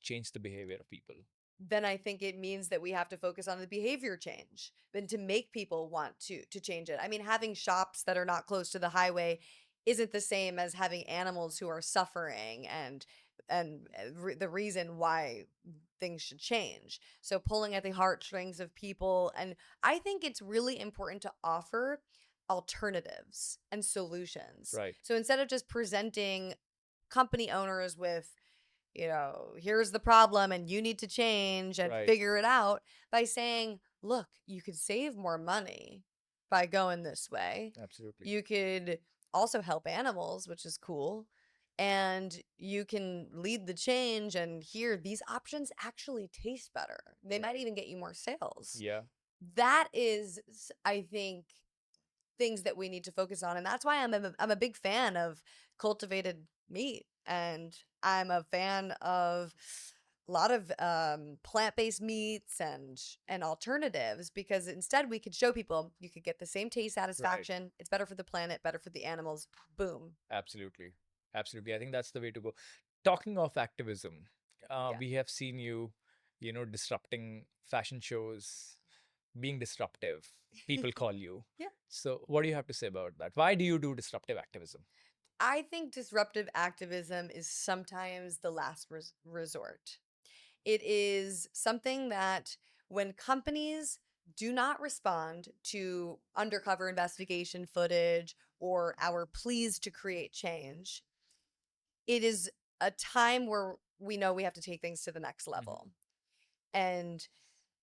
Speaker 2: change the behavior of people?
Speaker 1: Then I think it means that we have to focus on the behavior change and to make people want to change it. I mean, having shops that are not close to the highway isn't the same as having animals who are suffering and the reason why things should change. So pulling at the heartstrings of people, and I think it's really important to offer alternatives and solutions.
Speaker 2: Right,
Speaker 1: So instead of just presenting company owners with, here's the problem and you need to change and
Speaker 2: right,
Speaker 1: figure it out by saying, look, you could save more money by going this way.
Speaker 2: absolutely.
Speaker 1: You could also help animals, which is cool. And you can lead the change. And here, these options actually taste better. They might even get you more sales.
Speaker 2: Yeah,
Speaker 1: That is, I think, things that we need to focus on. And that's why I'm a big fan of cultivated meat. And I'm a fan of a lot of plant-based meats and alternatives, because instead we could show people you could get the same taste
Speaker 2: right.
Speaker 1: satisfaction. It's better for the planet, better for the animals. Boom.
Speaker 2: Absolutely. Absolutely. I think that's the way to go. Talking of activism,
Speaker 1: Yeah.
Speaker 2: we have seen you, disrupting fashion shows, being disruptive. People call you.
Speaker 1: Yeah.
Speaker 2: So, what do you have to say about that? Why do you do disruptive activism?
Speaker 1: I think disruptive activism is sometimes the last resort. It is something that when companies do not respond to undercover investigation footage or our pleas to create change, it is a time where we know we have to take things to the next
Speaker 2: Mhm.
Speaker 1: level and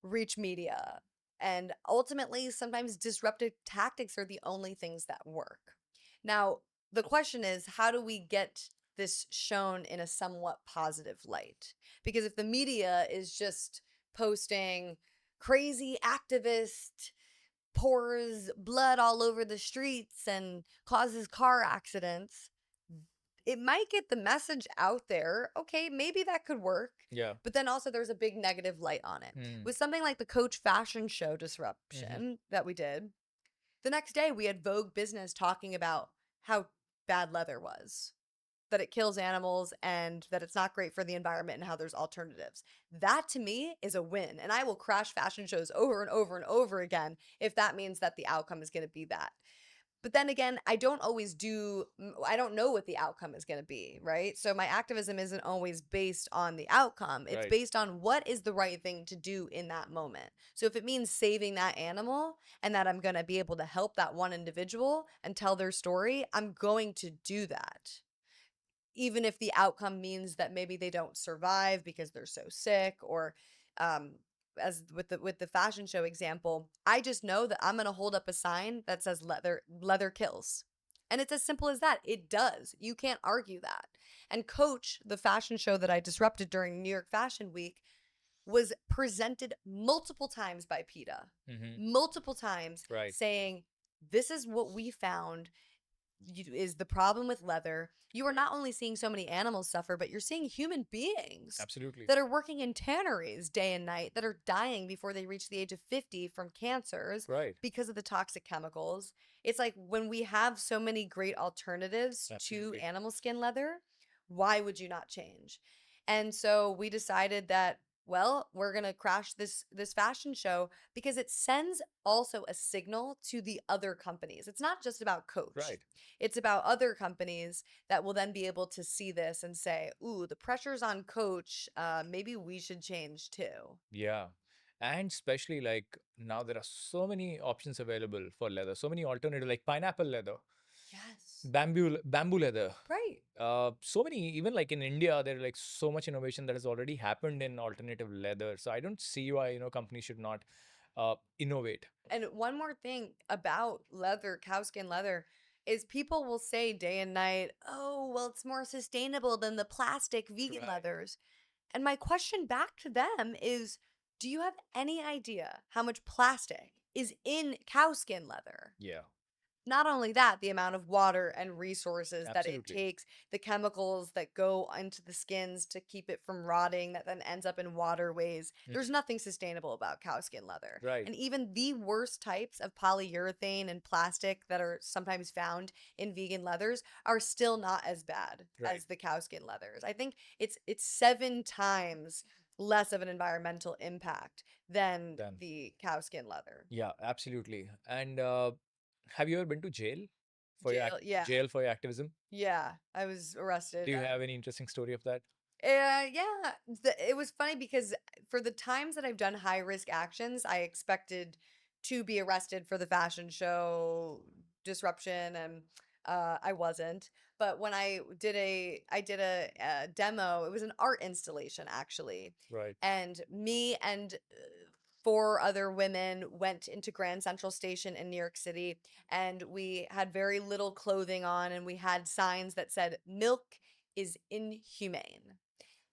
Speaker 1: reach media. And ultimately, sometimes disruptive tactics are the only things that work. Now, the question is, how do we get this shown in a somewhat positive light? Because if the media is just posting crazy activist pours blood all over the streets and causes car accidents, it might get the message out there. Okay, maybe that could work.
Speaker 2: Yeah.
Speaker 1: But then also there's a big negative light on it.
Speaker 2: Mm.
Speaker 1: With something like the Coach fashion show
Speaker 2: Hmm.
Speaker 1: disruption that we did, the next day we had Vogue Business talking about how bad leather was, that it kills animals and that it's not great for the environment and how there's alternatives. That to me is a win. And I will crash fashion shows over and over and over again if that means that the outcome is going to be that. But then again, I don't know what the outcome is going to be, right? So my activism isn't always based on the outcome. It's
Speaker 2: Right.
Speaker 1: based on what is the right thing to do in that moment. So if it means saving that animal and that I'm going to be able to help that one individual and tell their story, I'm going to do that. Even if the outcome means that maybe they don't survive because they're so sick, or um as with the fashion show example, I just know that I'm going to hold up a sign that says leather kills. And it's as simple as that. It does. You can't argue that. And Coach, the fashion show that I disrupted during New York Fashion Week, was presented multiple times by PETA.
Speaker 2: Hmm.
Speaker 1: Multiple times
Speaker 2: Right.
Speaker 1: saying, this is what we found is the problem with leather. You are not only seeing so many animals suffer, but you're seeing human beings
Speaker 2: Absolutely.
Speaker 1: that are working in tanneries day and night that are dying before they reach the age of 50 from cancers
Speaker 2: Right.
Speaker 1: because of the toxic chemicals. It's like when we have so many great alternatives to
Speaker 2: Absolutely.
Speaker 1: animal skin leather, why would you not change? And so we decided that, well, we're going to crash this fashion show because it sends also a signal to the other companies. It's not just about Coach.
Speaker 2: Right.
Speaker 1: It's about other companies that will then be able to see this and say, ooh, the pressure's on Coach. Maybe we should change too.
Speaker 2: Yeah. And especially like now there are so many options available for leather, so many alternative like pineapple leather,
Speaker 1: Yes.
Speaker 2: bamboo leather.
Speaker 1: Right.
Speaker 2: So many, even like in India, there are like so much innovation that has already happened in alternative leather. So I don't see why, companies should not innovate.
Speaker 1: And one more thing about leather, cowskin leather, is people will say day and night, oh, well, it's more sustainable than the plastic vegan
Speaker 2: Right.
Speaker 1: leathers. And my question back to them is, do you have any idea how much plastic is in cowskin leather?
Speaker 2: Yeah,
Speaker 1: Not only that, the amount of water and resources that it
Speaker 2: absolutely.
Speaker 1: takes, the chemicals that go into the skins to keep it from rotting, that then ends up in waterways.
Speaker 2: Mm.
Speaker 1: There's nothing sustainable about cowskin leather.
Speaker 2: Right,
Speaker 1: And even the worst types of polyurethane and plastic that are sometimes found in vegan leathers are still not as bad
Speaker 2: right.
Speaker 1: as the cowskin leathers. I think it's 7 times less of an environmental impact than
Speaker 2: Done.
Speaker 1: the cowskin leather.
Speaker 2: Yeah, absolutely. And have you ever been to jail for your
Speaker 1: Jail, yeah.
Speaker 2: jail for your activism?
Speaker 1: Yeah, I was
Speaker 2: Do
Speaker 1: arrested.
Speaker 2: you have any interesting story of that?
Speaker 1: Yeah, it was funny because for the times that I've done high risk actions, I expected to be arrested for the fashion show disruption, and I wasn't. But when I did a demo. It was an art installation actually,
Speaker 2: Right.
Speaker 1: and me and four other women went into Grand Central Station in New York City, and we had very little clothing on, and we had signs that said "Milk is inhumane."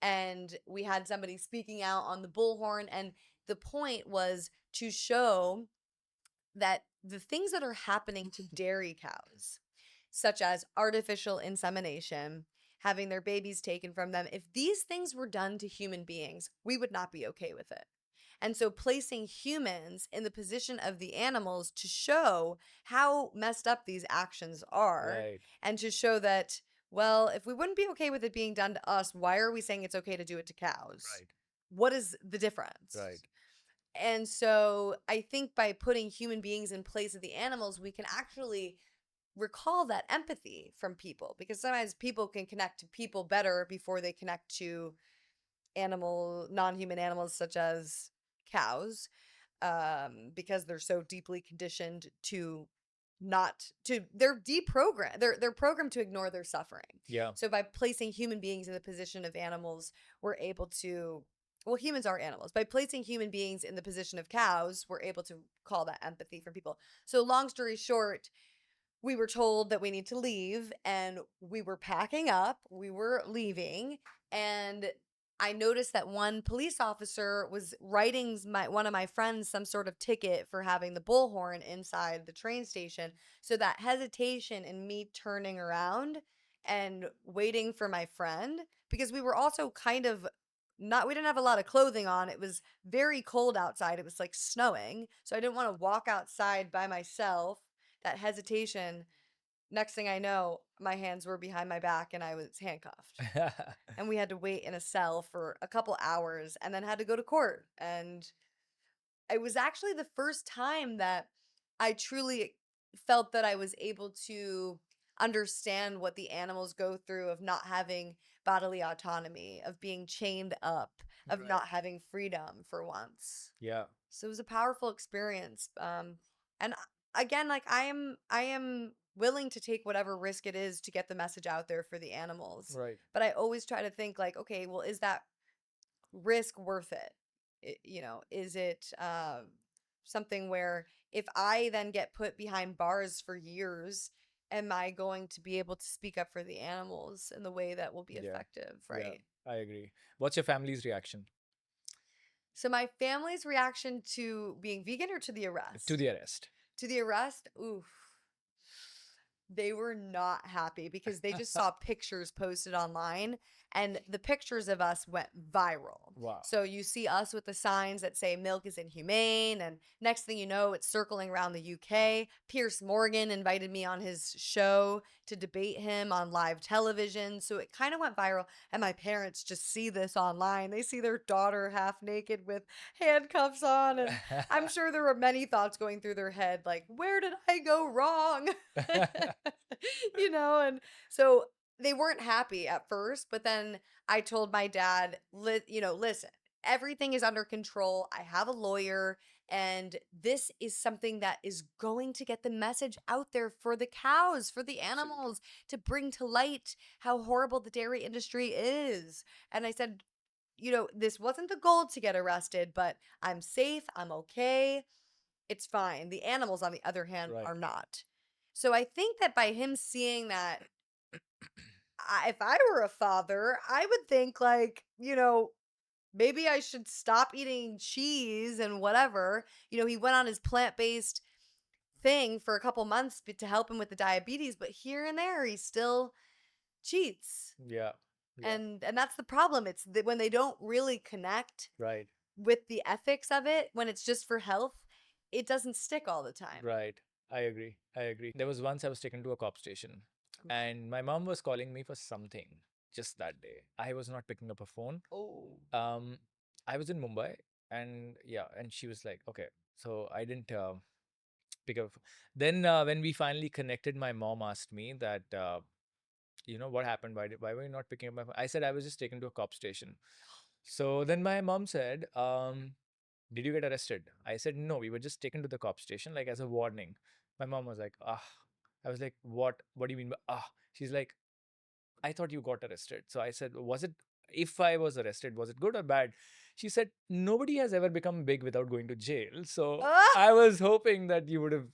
Speaker 1: And we had somebody speaking out on the bullhorn, and the point was to show that the things that are happening to dairy cows, such as artificial insemination, having their babies taken from them, if these things were done to human beings, we would not be okay with it. And so placing humans in the position of the animals to show how messed up these actions are,
Speaker 2: Right.
Speaker 1: and to show that, well, if we wouldn't be okay with it being done to us, why are we saying it's okay to do it to cows?
Speaker 2: Right.
Speaker 1: What is the difference?
Speaker 2: Right.
Speaker 1: And so I think by putting human beings in place of the animals, we can actually recall that empathy from people, because sometimes people can connect to people better before they connect to non-human animals such as cows, because they're so deeply conditioned to not to they're deprogrammed, they're programmed to ignore their suffering.
Speaker 2: Yeah.
Speaker 1: So by placing human beings in the position of animals, we're able to, well, humans are animals. By placing human beings in the position of cows, we're able to call that empathy from people. So long story short, we were told that we need to leave, and we were packing up, we were leaving, and I noticed that one police officer was writing one of my friends some sort of ticket for having the bullhorn inside the train station. So that hesitation in me turning around and waiting for my friend, because we were also kind of not, we didn't have a lot of clothing on. It was very cold outside. It was like snowing. So I didn't want to walk outside by myself. That hesitation, next thing I know, my hands were behind my back and I was handcuffed. And we had to wait in a cell for a couple hours and then had to go to court. And it was actually the first time that I truly felt that I was able to understand what the animals go through of not having bodily autonomy, of being chained up, of
Speaker 2: Right.
Speaker 1: not having freedom for once.
Speaker 2: Yeah.
Speaker 1: So it was a powerful experience. And again, like I am willing to take whatever risk it is to get the message out there for the animals.
Speaker 2: Right.
Speaker 1: But I always try to think like, okay, well, is that risk worth it? Is it something where if I then get put behind bars for years, am I going to be able to speak up for the animals in the way that will be
Speaker 2: Yeah.
Speaker 1: effective,
Speaker 2: Yeah.
Speaker 1: right?
Speaker 2: I agree. What's your family's reaction
Speaker 1: So my family's reaction to being vegan or to the
Speaker 2: to
Speaker 1: arrest?
Speaker 2: the arrest?
Speaker 1: To the arrest, oof. They were not happy because they just saw pictures posted online, and the pictures of us went viral.
Speaker 2: Wow.
Speaker 1: So you see us with the signs that say milk is inhumane, and next thing you know, it's circling around the UK. Pierce Morgan invited me on his show to debate him on live television. So it kind of went viral, and my parents just see this online. They see their daughter half naked with handcuffs on, and I'm sure there were many thoughts going through their head like, where did I go wrong? And so they weren't happy at first, but then I told my dad, listen, everything is under control. I have a lawyer, and this is something that is going to get the message out there for the cows, for the
Speaker 2: Absolutely.
Speaker 1: animals, to bring to light how horrible the dairy industry is. And I said, this wasn't the goal to get arrested, but I'm safe, I'm okay, it's fine. The animals, on the other hand,
Speaker 2: Right.
Speaker 1: are not. So I think that by him seeing that, if I were a father, I would think like, maybe I should stop eating cheese and whatever. He went on his plant-based thing for a couple months to help him with the diabetes, but here and there he still cheats.
Speaker 2: Yeah. Yeah.
Speaker 1: And that's the problem. It's that when they don't really connect
Speaker 2: Right.
Speaker 1: with the ethics of it, when it's just for health, it doesn't stick all the time.
Speaker 2: Right. I agree. I agree. There was once I was taken to a cop station
Speaker 1: Oof.
Speaker 2: and my mom was calling me for something just that day. I was not picking up her phone.
Speaker 1: Oh.
Speaker 2: Um, I was in Mumbai and yeah, and she was like, okay. So I didn't pick up. Then when we finally connected, my mom asked me that, what happened? Why were you not picking up my phone? I said I was just taken to a cop station. So then my mom said, did you get arrested? I said, no, we were just taken to the cop station, like as a warning. My mom was like, ah. I was like, what? What do you mean by ah? She's like, I thought you got arrested. So I said, was it, if I was arrested, was it good or bad? She said, nobody has ever become big without going to jail. So
Speaker 1: Ah!
Speaker 2: I was hoping that you would have,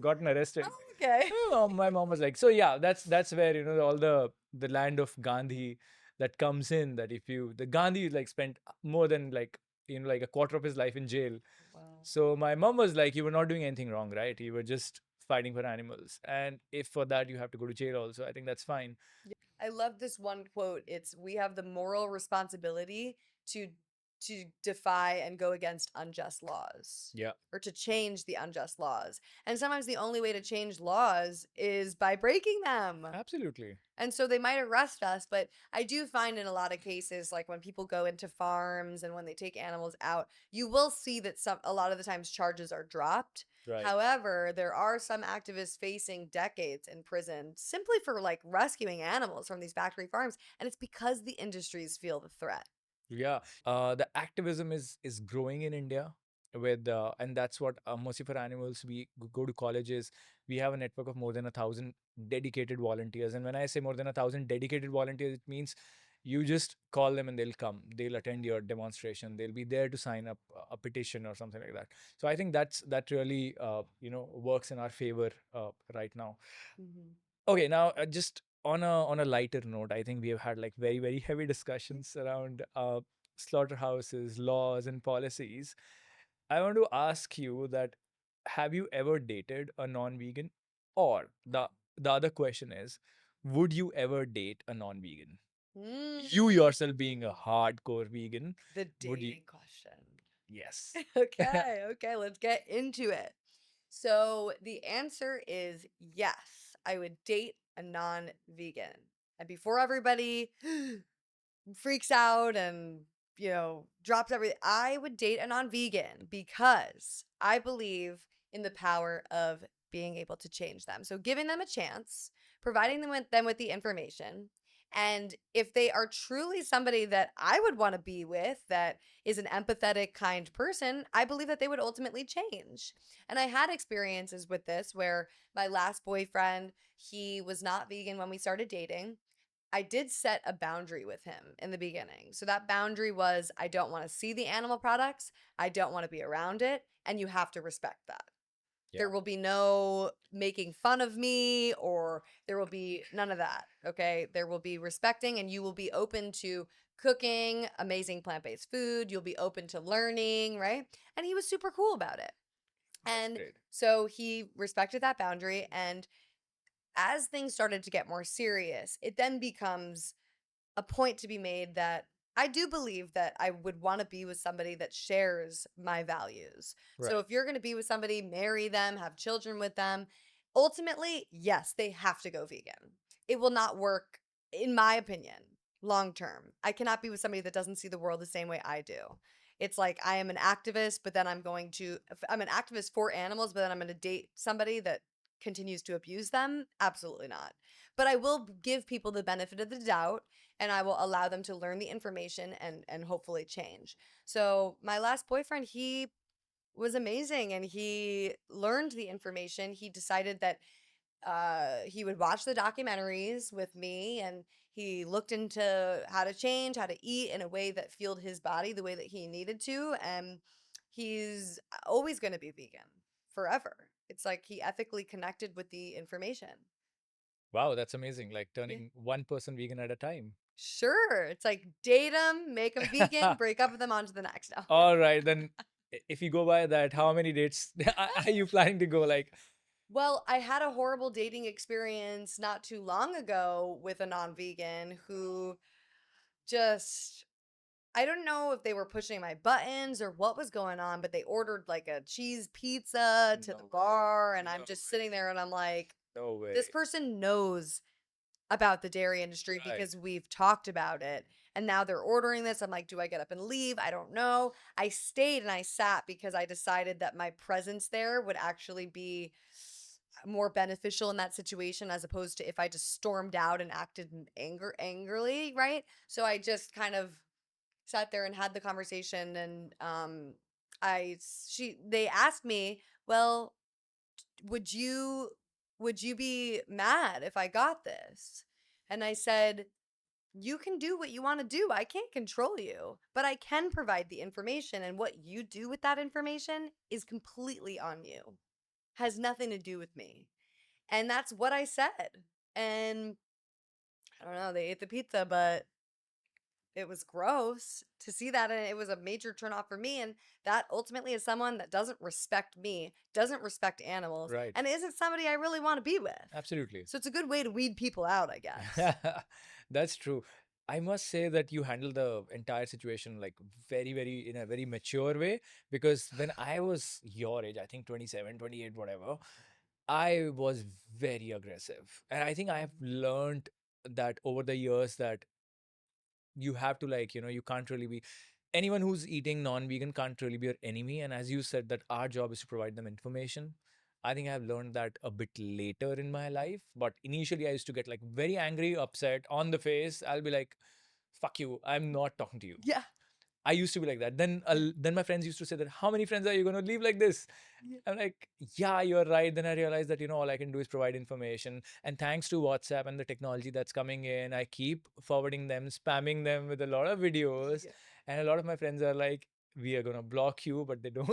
Speaker 2: gotten arrested.
Speaker 1: Okay.
Speaker 2: My mom was like, so yeah, that's where, all the land of Gandhi that comes in, that if you, the Gandhi like spent more than like, like a quarter of his life in jail.
Speaker 1: Wow.
Speaker 2: So my mom was like, you were not doing anything wrong, right? You were just fighting for animals. And if for that you have to go to jail also, I think that's fine.
Speaker 1: Yeah. I love this one quote. It's we have the moral responsibility to defy and go against unjust laws
Speaker 2: Yeah,
Speaker 1: or to change the unjust laws. And sometimes the only way to change laws is by breaking them.
Speaker 2: absolutely.
Speaker 1: And so they might arrest us, but I do find in a lot of cases, like when people go into farms and when they take animals out, you will see that a lot of the times charges are dropped.
Speaker 2: Right.
Speaker 1: However, there are some activists facing decades in prison simply for like rescuing animals from these factory farms, and it's because the industries feel the threat.
Speaker 2: Yeah, the activism is growing in India with and that's what Mercy for Animals. We go to colleges. We have a network of more than 1,000 dedicated volunteers. And when I say more than 1,000 dedicated volunteers, it means you just call them and they'll come. They'll attend your demonstration. They'll be there to sign up a petition or something like that. So I think that really works in our favor right now.
Speaker 1: Mhm.
Speaker 2: Okay, now just on a lighter note, I think we have had like very very heavy discussions around slaughterhouses, laws, and policies. I want to ask you that have you ever dated a non-vegan, or the other question is, would you ever date a non-vegan? You
Speaker 1: Mm.
Speaker 2: yourself being a hardcore vegan,
Speaker 1: The
Speaker 2: would you?
Speaker 1: dating question.
Speaker 2: Yes.
Speaker 1: Okay, okay, let's get into it. So the answer is yes, I would date a non vegan. And before everybody freaks out and, drops everything, I would date a non vegan because I believe in the power of being able to change them. So giving them a chance, providing them with the information, and if they are truly somebody that I would want to be with, that is an empathetic, kind person, I believe that they would ultimately change. And I had experiences with this where my last boyfriend, he was not vegan when we started dating. I did set a boundary with him in the beginning. So that boundary was I don't want to see the animal products, I don't want to be around it, and you have to respect that.
Speaker 2: Yeah.
Speaker 1: There will be no making fun of me, or there will be none of that. Okay. There will be respecting, and you will be open to cooking amazing plant based food. You'll be open to learning. Right. And he was super cool about it.
Speaker 2: That's
Speaker 1: And
Speaker 2: great.
Speaker 1: so he respected that boundary. And as things started to get more serious, it then becomes a point to be made that I do believe that I would want to be with somebody that shares my values. So
Speaker 2: Right.
Speaker 1: if you're going to be with somebody, marry them, have children with them, ultimately, yes, they have to go vegan. It will not work, in my opinion, long term. I cannot be with somebody that doesn't see the world the same way I do. It's like I am an activist, but then I'm an activist for animals, but then I'm going to date somebody that continues to abuse them. Absolutely not. But I will give people the benefit of the doubt, and I will allow them to learn the information and hopefully change. So my last boyfriend, he was amazing and he learned the information. He decided that he would watch the documentaries with me, and he looked into how to change, how to eat in a way that fueled his body the way that he needed to. And he's always going to be vegan forever. It's like he ethically connected with the information.
Speaker 2: Wow, that's amazing. Like
Speaker 1: Yeah.
Speaker 2: turning one person vegan at a time.
Speaker 1: Sure. It's like date them, make them vegan, break up with them, on to the next. No.
Speaker 2: All right, then if you go by that, how many dates are you planning to go? Like,
Speaker 1: Well, I had a horrible dating experience not too long ago with a non-vegan who just, I don't know if they were pushing my buttons or what was going on, but they ordered like a cheese pizza to the
Speaker 2: no way,
Speaker 1: bar, and I'm
Speaker 2: no
Speaker 1: just
Speaker 2: way,
Speaker 1: sitting there and I'm like,
Speaker 2: no
Speaker 1: this
Speaker 2: way.
Speaker 1: person knows about the dairy industry
Speaker 2: Right,
Speaker 1: because we've talked about it. And now they're ordering this. I'm like, do I get up and leave? I don't know. I stayed and I sat because I decided that my presence there would actually be more beneficial in that situation, as opposed to if I just stormed out and acted in angrily, right? So I just kind of sat there and had the conversation. And they asked me, well, would you be mad if I got this? And I said, you can do what you want to do. I can't control you, but I can provide the information, and what you do with that information is completely on you. Has nothing to do with me. And that's what I said. And I don't know, they ate the pizza, but it was gross to see that, and it was a major turnoff for me. And that ultimately is someone that doesn't respect me, doesn't respect animals,
Speaker 2: right.
Speaker 1: and isn't somebody I really want to be with.
Speaker 2: Absolutely.
Speaker 1: So it's a good way to weed people out, I guess.
Speaker 2: That's true. I must say that you handle the entire situation like very, very in a very mature way, because when I was your age, I think 27, 28, whatever, I was very aggressive. And I think I have learned that over the years that you have to, like, you can't really be anyone who's eating non-vegan can't really be your enemy. And as you said, that our job is to provide them information. I think I've learned that a bit later in my life, but initially I used to get like very angry, upset on the face. I'll be like, fuck you, I'm not talking to you.
Speaker 1: Yeah.
Speaker 2: I used to be like that. Then
Speaker 1: Yeah.
Speaker 2: then my friends used to say that, how many friends are you going to leave like this?
Speaker 1: Yeah.
Speaker 2: I'm like, yeah, you're right. Then I realized that, all I can do is provide information. And thanks to WhatsApp and the technology that's coming in, I keep forwarding them, spamming them with a lot of videos.
Speaker 1: Yeah.
Speaker 2: And a lot of my friends are like, we are going to block you, but they don't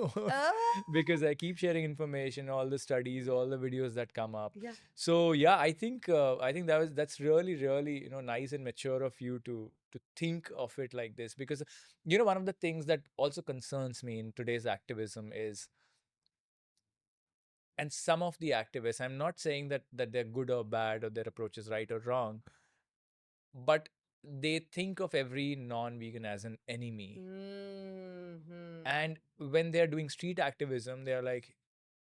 Speaker 2: because
Speaker 1: Oh,
Speaker 2: I keep sharing information, all the studies, all the videos that come up.
Speaker 1: yeah.
Speaker 2: So yeah, I think that's really, really, nice and mature of you to think of it like this, because one of the things that also concerns me in today's activism is, and some of the activists, I'm not saying that they're good or bad or their approach is right or wrong, but they think of every non-vegan as an enemy.
Speaker 1: Hmm.
Speaker 2: And when they're doing street activism, they're like,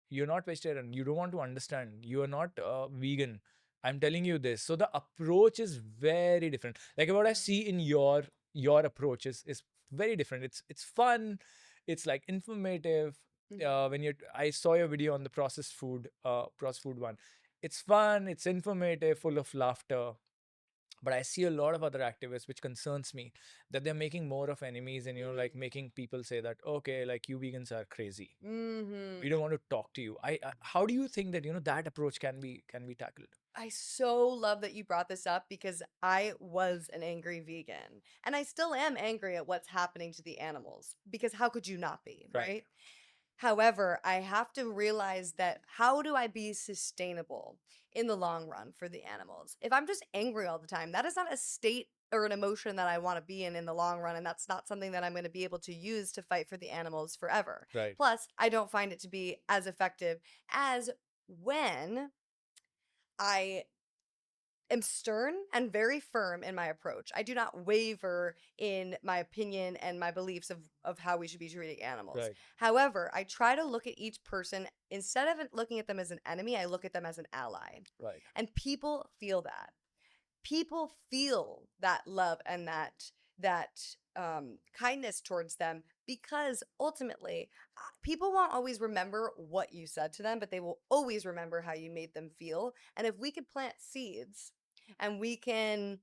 Speaker 2: you're not vegetarian, you don't want to understand, you are not vegan, I'm telling you this. So the approach is very different. Like what I see in your approach is very different. It's fun, it's like informative.
Speaker 1: Hmm.
Speaker 2: When you I saw your video on the processed food one. It's fun, it's informative, full of laughter. But I see a lot of other activists, which concerns me, that they're making more of enemies, and like making people say that, okay, like, you vegans are crazy,
Speaker 1: Hmm.
Speaker 2: we don't want to talk to you. How do you think that that approach can be tackled?
Speaker 1: I so love that you brought this up because I was an angry vegan, and I still am angry at what's happening to the animals, because how could you not be,
Speaker 2: Right,
Speaker 1: right? However, I have to realize that how do I be sustainable in the long run for the animals? If I'm just angry all the time, that is not a state or an emotion that I want to be in the long run. And that's not something that I'm going to be able to use to fight for the animals forever.
Speaker 2: right,
Speaker 1: Plus, I don't find it to be as effective as when I am stern and very firm in my approach. I do not waver in my opinion and my beliefs of how we should be treating animals.
Speaker 2: right,
Speaker 1: However, I try to look at each person, instead of looking at them as an enemy, I look at them as an ally.
Speaker 2: right,
Speaker 1: And people feel that. People feel that love and that kindness towards them, because ultimately, people won't always remember what you said to them, but they will always remember how you made them feel. And if we could plant seeds and we can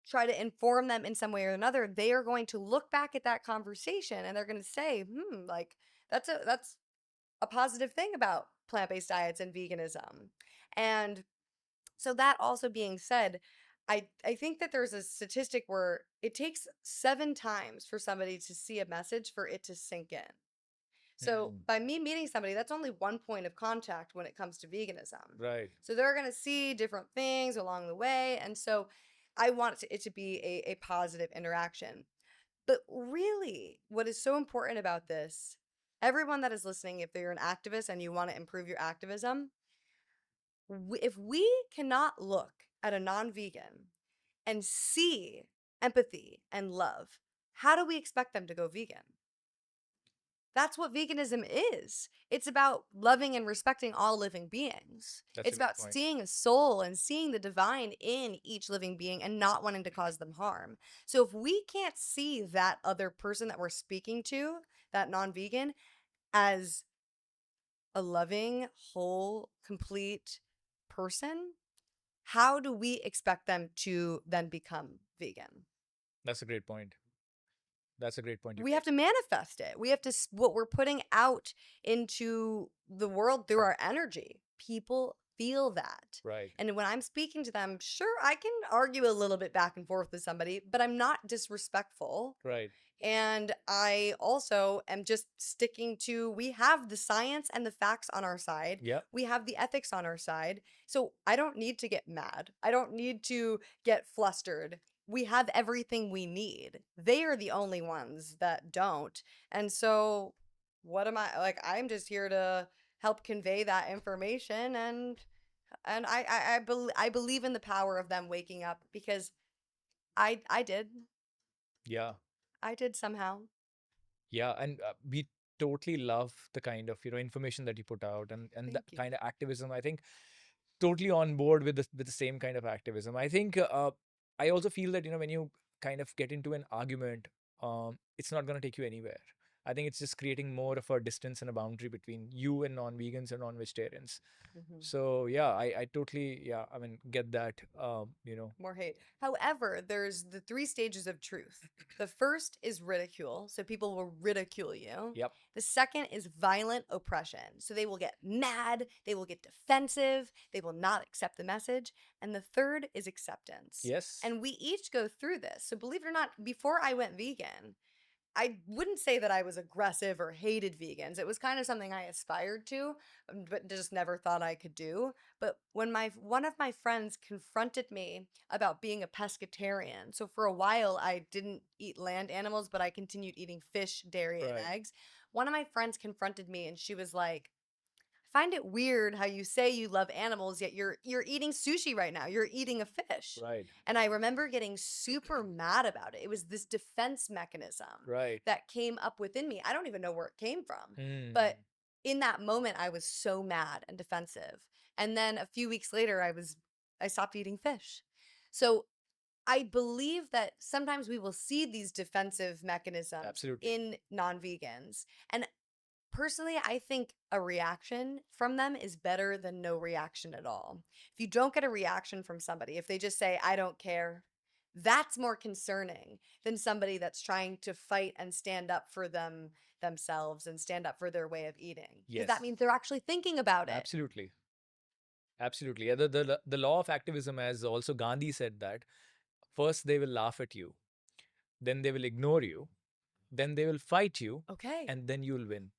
Speaker 1: try to inform them in some way or another, they are going to look back at that conversation and they're going to say, like, that's a positive thing about plant-based diets and veganism. And so that also being said, I think that there's a statistic where it takes 7 times for somebody to see a message for it to sink in. So
Speaker 2: Mm,
Speaker 1: by me meeting somebody, that's only one point of contact when it comes to veganism.
Speaker 2: right.
Speaker 1: So they're going to see different things along the way. And so I want it to be a positive interaction. But really, what is so important about this, everyone that is listening, if you're an activist and you want to improve your activism, if we cannot look at a non vegan and see empathy and love, how do we expect them to go vegan? That's what veganism is. It's about loving and respecting all living beings.
Speaker 2: That's a
Speaker 1: It's
Speaker 2: great
Speaker 1: about
Speaker 2: point.
Speaker 1: seeing a soul and seeing the divine in each living being and not wanting to cause them harm. So if we can't see that other person that we're speaking to, that non vegan, as a loving, whole, complete person, how do we expect them to then become vegan?
Speaker 2: That's a great point. That's a great point you
Speaker 1: We
Speaker 2: made.
Speaker 1: have to manifest it. We have to, what we're putting out into the world through our energy. People feel that.
Speaker 2: Right.
Speaker 1: And when I'm speaking to them, sure, I can argue a little bit back and forth with somebody, but I'm not disrespectful.
Speaker 2: Right.
Speaker 1: And I also am just sticking to, we have the science and the facts on our side.
Speaker 2: Yep.
Speaker 1: We have the ethics on our side. So I don't need to get mad. I don't need to get flustered. We have everything we need. They are the only ones that don't. And so what am I like? I'm just here to help convey that information, and I believe in the power of them waking up because I did.
Speaker 2: Yeah.
Speaker 1: I did somehow.
Speaker 2: Yeah. And we totally love the kind of, information that you put out, and the
Speaker 1: Thank you.
Speaker 2: kind of activism. I think totally on board with the same kind of activism. I think I also feel that, when you kind of get into an argument, it's not going to take you anywhere. I think it's just creating more of a distance and a boundary between you and non-vegans and non-vegetarians.
Speaker 1: Mhm.
Speaker 2: So yeah, I totally, yeah, I mean, get that.
Speaker 1: More hate. However, there's the 3 stages of truth. The first is ridicule, so people will ridicule you.
Speaker 2: Yep.
Speaker 1: The second is violent oppression, so they will get mad, they will get defensive, they will not accept the message. And the third is acceptance.
Speaker 2: Yes.
Speaker 1: And we each go through this. So believe it or not, before I went vegan, I wouldn't say that I was aggressive or hated vegans. It was kind of something I aspired to, but just never thought I could do. But when my one of my friends confronted me about being a pescatarian, so for a while I didn't eat land animals, but I continued eating fish, dairy, and
Speaker 2: Right.
Speaker 1: eggs. One of my friends confronted me, and she was like, find it weird how you say you love animals yet you're eating sushi right now. You're eating a fish.
Speaker 2: Right.
Speaker 1: And I remember getting super mad about it. It was this defense mechanism
Speaker 2: Right.
Speaker 1: that came up within me. I don't even know where it came from.
Speaker 2: Hmm.
Speaker 1: But in that moment I was so mad and defensive. And then a few weeks later I stopped eating fish. So I believe that sometimes we will see these defensive mechanisms
Speaker 2: Absolutely.
Speaker 1: in non-vegans. And personally, I think a reaction from them is better than no reaction at all. If you don't get a reaction from somebody, if they just say, I don't care, that's more concerning than somebody that's trying to fight and stand up for themselves and stand up for their way of eating. Because that
Speaker 2: Yes.
Speaker 1: means they're actually thinking about it.
Speaker 2: Absolutely. Absolutely. Yeah, the law of activism, as also Gandhi said, that first they will laugh at you, then they will ignore you, then they will fight you,
Speaker 1: Okay.
Speaker 2: and then you'll win.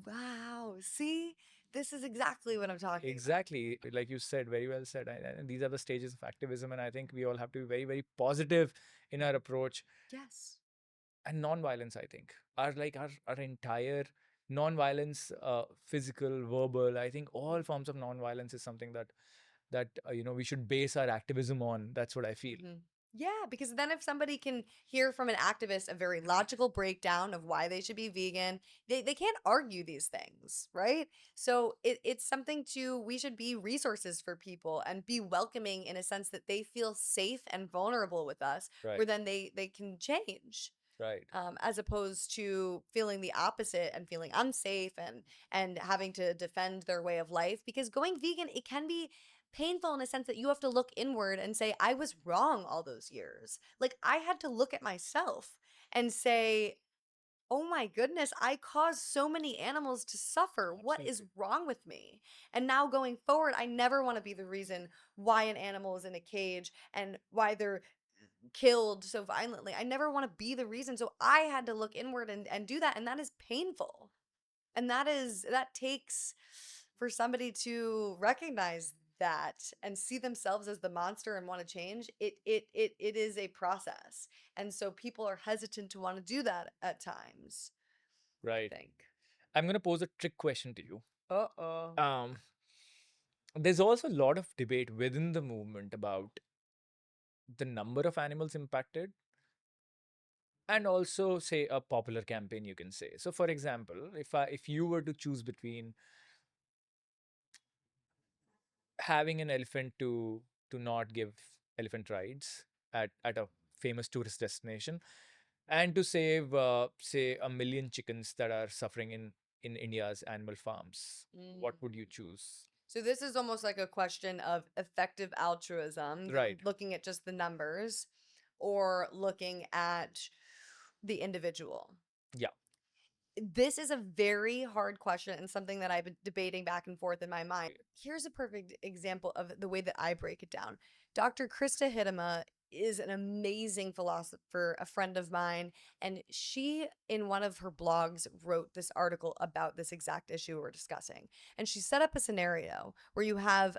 Speaker 1: Wow. See, this is exactly what I'm talking about.
Speaker 2: Exactly, like you said, very well said. And these are the stages of activism, and I think we all have to be very, very positive in our approach.
Speaker 1: Yes.
Speaker 2: And non-violence, I think, our entire non-violence, physical, verbal. I think all forms of non-violence is something that we should base our activism on. That's what I feel.
Speaker 1: Mhm. Yeah, because then if somebody can hear from an activist a very logical breakdown of why they should be vegan, they can't argue these things, right? So it's something to, we should be resources for people and be welcoming in a sense that they feel safe and vulnerable with us,
Speaker 2: Right.
Speaker 1: where then they can change.
Speaker 2: Right.
Speaker 1: As opposed to feeling the opposite and feeling unsafe and having to defend their way of life. Because going vegan, it can be painful in a sense that you have to look inward and say, I was wrong all those years. Like I had to look at myself and say, oh my goodness, I caused so many animals to suffer. What is
Speaker 2: Absolutely.
Speaker 1: wrong with me? And now going forward, I never want to be the reason why an animal is in a cage and why they're killed so violently. I never want to be the reason. So I had to look inward and do that. And that is painful. And that takes for somebody to recognize that and see themselves as the monster and want to change. It is a process. And so people are hesitant to want to do that at times, I
Speaker 2: Right.
Speaker 1: think.
Speaker 2: I'm going to pose a trick question to you.
Speaker 1: Uh-oh.
Speaker 2: Um, there's also a lot of debate within the movement about the number of animals impacted and also say a popular campaign, you can say. So for example, if you were to choose between having an elephant to not give elephant rides at a famous tourist destination and to save say a million chickens that are suffering in India's animal farms, what
Speaker 1: Mm.
Speaker 2: would you choose?
Speaker 1: So this is almost like a question of effective altruism,
Speaker 2: Right.
Speaker 1: looking at just the numbers or looking at the individual.
Speaker 2: Yeah.
Speaker 1: This is a very hard question and something that I've been debating back and forth in my mind. Here's a perfect example of the way that I break it down. Dr. Krista Hiddema is an amazing philosopher, a friend of mine, and she, in one of her blogs, wrote this article about this exact issue we're discussing. And she set up a scenario where you have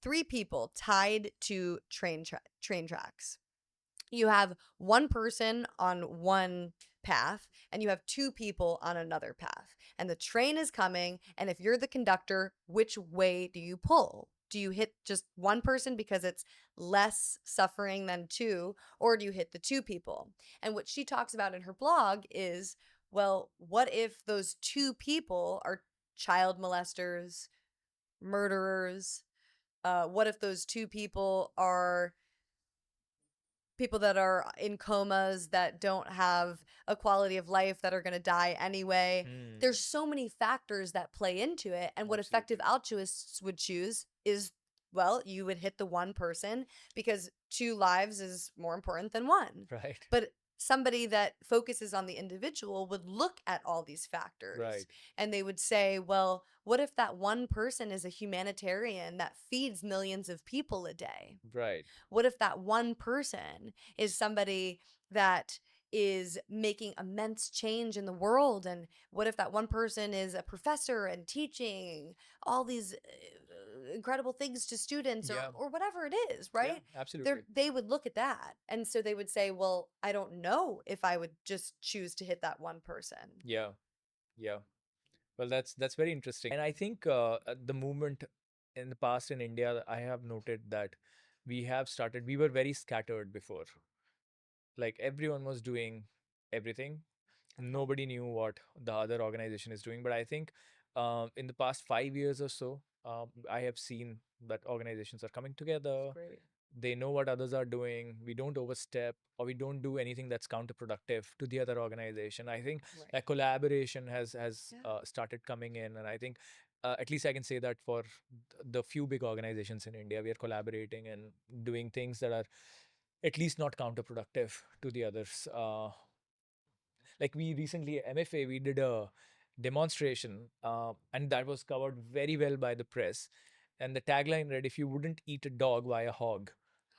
Speaker 1: three people tied to train tracks. You have one person on one path and you have two people on another path. And the train is coming. And if you're the conductor, which way do you pull? Do you hit just one person because it's less suffering than two? Or do you hit the two people? And what she talks about in her blog is, well, what if those two people are child molesters, murderers? What if those two people are people that are in comas that don't have a quality of life that are going to die anyway?
Speaker 2: Hmm.
Speaker 1: There's so many factors that play into it. And what effective
Speaker 2: Absolutely.
Speaker 1: altruists would choose is, well, you would hit the one person because two lives is more important than one.
Speaker 2: Right.
Speaker 1: But somebody that focuses on the individual would look at all these factors
Speaker 2: Right.
Speaker 1: and they would say, well, what if that one person is a humanitarian that feeds millions of people a day?
Speaker 2: Right.
Speaker 1: What if that one person is somebody that is making immense change in the world? And what if that one person is a professor and teaching all these incredible things to students
Speaker 2: Yeah.
Speaker 1: or whatever it is,
Speaker 2: Yeah.
Speaker 1: right?
Speaker 2: Absolutely.
Speaker 1: They would look at that. And so they would say, well, I don't know if I would just choose to hit that one person.
Speaker 2: Yeah. Yeah. Well, that's very interesting, and I think the movement in the past in India, I have noted that we have started. We were very scattered before. Like everyone was doing everything.
Speaker 1: Okay.
Speaker 2: Nobody knew what the other organization is doing. But I think in the past 5 years or so, I have seen that organizations are coming
Speaker 1: That's
Speaker 2: together.
Speaker 1: great.
Speaker 2: They know what others are doing. We don't overstep or we don't do anything that's counterproductive to the other organization. I think
Speaker 1: Right.
Speaker 2: a collaboration has
Speaker 1: Yeah.
Speaker 2: started coming in, and I think at least I can say that for the few big organizations in India, we are collaborating and doing things that are at least not counterproductive to the others. Like we recently MFA, we did a demonstration, and that was covered very well by the press. And the tagline read, "If you wouldn't eat a dog, why a hog?"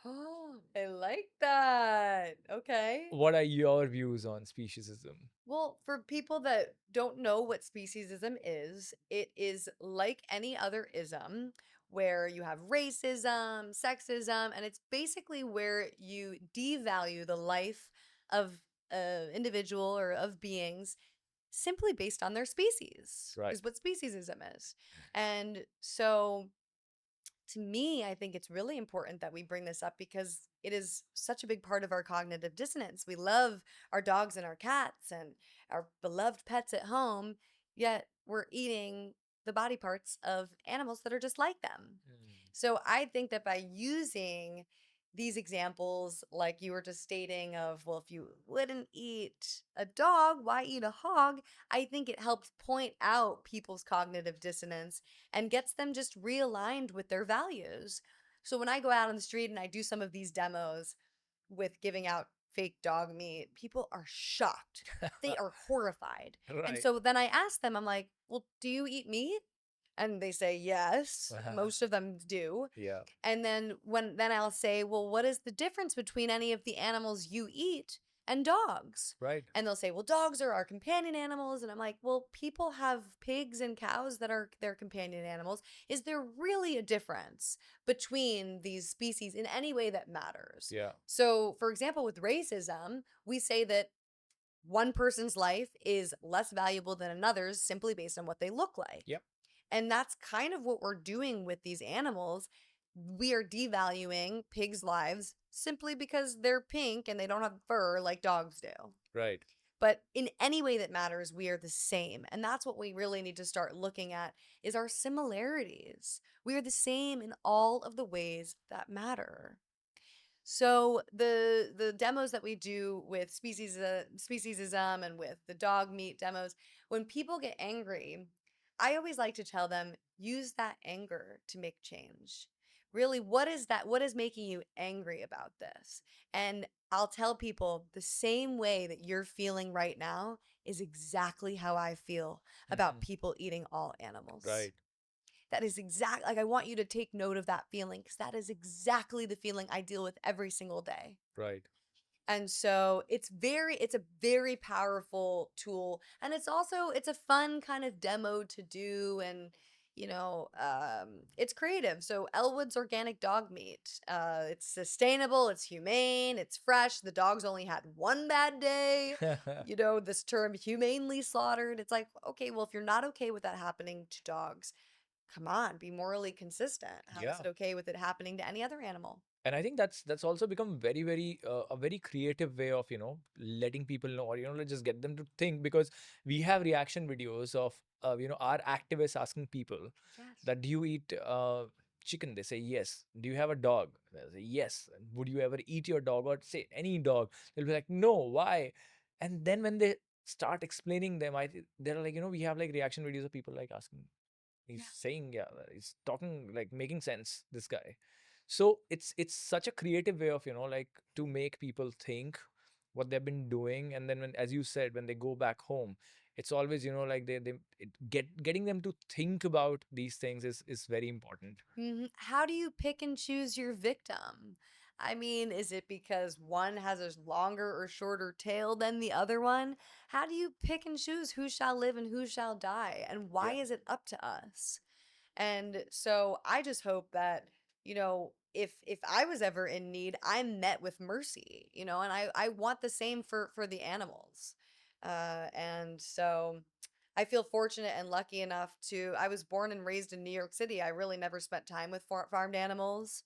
Speaker 1: Oh, I like that. Okay.
Speaker 2: What are your views on speciesism?
Speaker 1: Well, for people that don't know what speciesism is, it is like any other ism where you have racism, sexism, and it's basically where you devalue the life of an individual or of beings simply based on their species,
Speaker 2: Right.
Speaker 1: is what speciesism is. And so to me, I think it's really important that we bring this up because it is such a big part of our cognitive dissonance. We love our dogs and our cats and our beloved pets at home, yet we're eating the body parts of animals that are just like them.
Speaker 2: Mm.
Speaker 1: So I think that by using these examples, like you were just stating, of, well, if you wouldn't eat a dog, why eat a hog? I think it helps point out people's cognitive dissonance and gets them just realigned with their values. So when I go out on the street and I do some of these demos with giving out fake dog meat, people are shocked. They are horrified. And
Speaker 2: Right.
Speaker 1: so then I ask them, I'm like, well, do you eat meat? And they say yes. Most of them do.
Speaker 2: Yeah.
Speaker 1: And then I'll say, "Well, what is the difference between any of the animals you eat and dogs?"
Speaker 2: Right.
Speaker 1: And they'll say, "Well, dogs are our companion animals." And I'm like, "Well, people have pigs and cows that are their companion animals. Is there really a difference between these species in any way that matters?"
Speaker 2: Yeah.
Speaker 1: So, for example, with racism, we say that one person's life is less valuable than another's simply based on what they look like.
Speaker 2: Yep.
Speaker 1: And that's kind of what we're doing with these animals. We are devaluing pigs' lives simply because they're pink and they don't have fur like dogs do.
Speaker 2: Right.
Speaker 1: But in any way that matters, we are the same. And that's what we really need to start looking at is our similarities. We are the same in all of the ways that matter. So the demos that we do with speciesism and with the dog meat demos, when people get angry, I always like to tell them use that anger to make change. Really, what is that? What is making you angry about this? And I'll tell people the same way that you're feeling right now is exactly how I feel about
Speaker 2: Mhm.
Speaker 1: people eating all animals.
Speaker 2: Right.
Speaker 1: That is exact like I want you to take note of that feeling because that is exactly the feeling I deal with every single day.
Speaker 2: Right.
Speaker 1: And so it's a very powerful tool and it's a fun kind of demo to do and it's creative. So Elwood's organic dog meat. It's sustainable, it's humane, it's fresh. The dogs only had one bad day. This term humanely slaughtered. It's like, okay, well, if you're not okay with that happening to dogs, come on, be morally consistent. How is
Speaker 2: Yeah.
Speaker 1: it okay with it happening to any other animal?
Speaker 2: And I think that's also become very a very creative way of letting people know, or just get them to think, because we have reaction videos of our activists asking people
Speaker 1: Yes.
Speaker 2: that, do you eat chicken? They say yes. Do you have a dog? They say yes. Would you ever eat your dog, or say any dog? They'll be like, no, why? And then when they start explaining them, they're like, we have like reaction videos of people like asking, he's
Speaker 1: Yeah.
Speaker 2: saying, yeah, he's talking, like making sense, this guy. So it's such a creative way of like to make people think what they've been doing. And then when, as you said, when they go back home, it's always like getting them to think about these things is very important.
Speaker 1: How do you pick and choose your victim? I mean, is it because one has a longer or shorter tail than the other one? How do you pick and choose who shall live and who shall die? And why
Speaker 2: Yeah.
Speaker 1: is it up to us? And so I just hope that, if I was ever in need, I'm met with mercy, and I want the same for the animals. And so I feel fortunate and lucky enough I was born and raised in New York City. I really never spent time with farmed animals.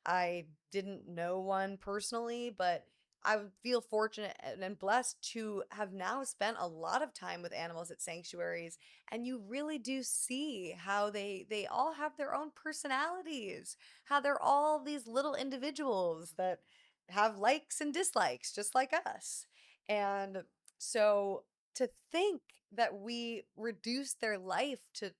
Speaker 1: I didn't know one personally, but I would feel fortunate and blessed to have now spent a lot of time with animals at sanctuaries, and you really do see how they all have their own personalities, how they're all these little individuals that have likes and dislikes just like us. And so to think that we reduce their life to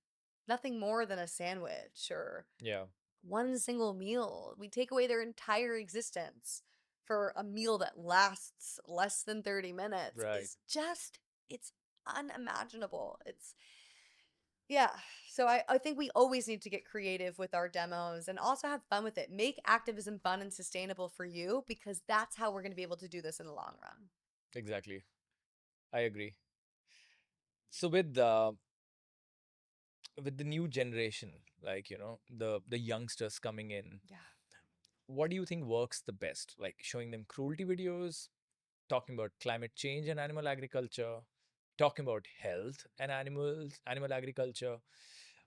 Speaker 1: nothing more than a sandwich or
Speaker 2: Yeah.
Speaker 1: one single meal. We take away their entire existence for a meal that lasts less than 30 minutes
Speaker 2: Right.
Speaker 1: is just, it's unimaginable. Yeah. So I think we always need to get creative with our demos and also have fun with it. Make activism fun and sustainable for you because that's how we're going to be able to do this in the long run.
Speaker 2: Exactly. I agree. So with the new generation, like the youngsters coming in,
Speaker 1: Yeah.
Speaker 2: what do you think works the best? Like showing them cruelty videos, talking about climate change and animal agriculture, talking about health and animal agriculture.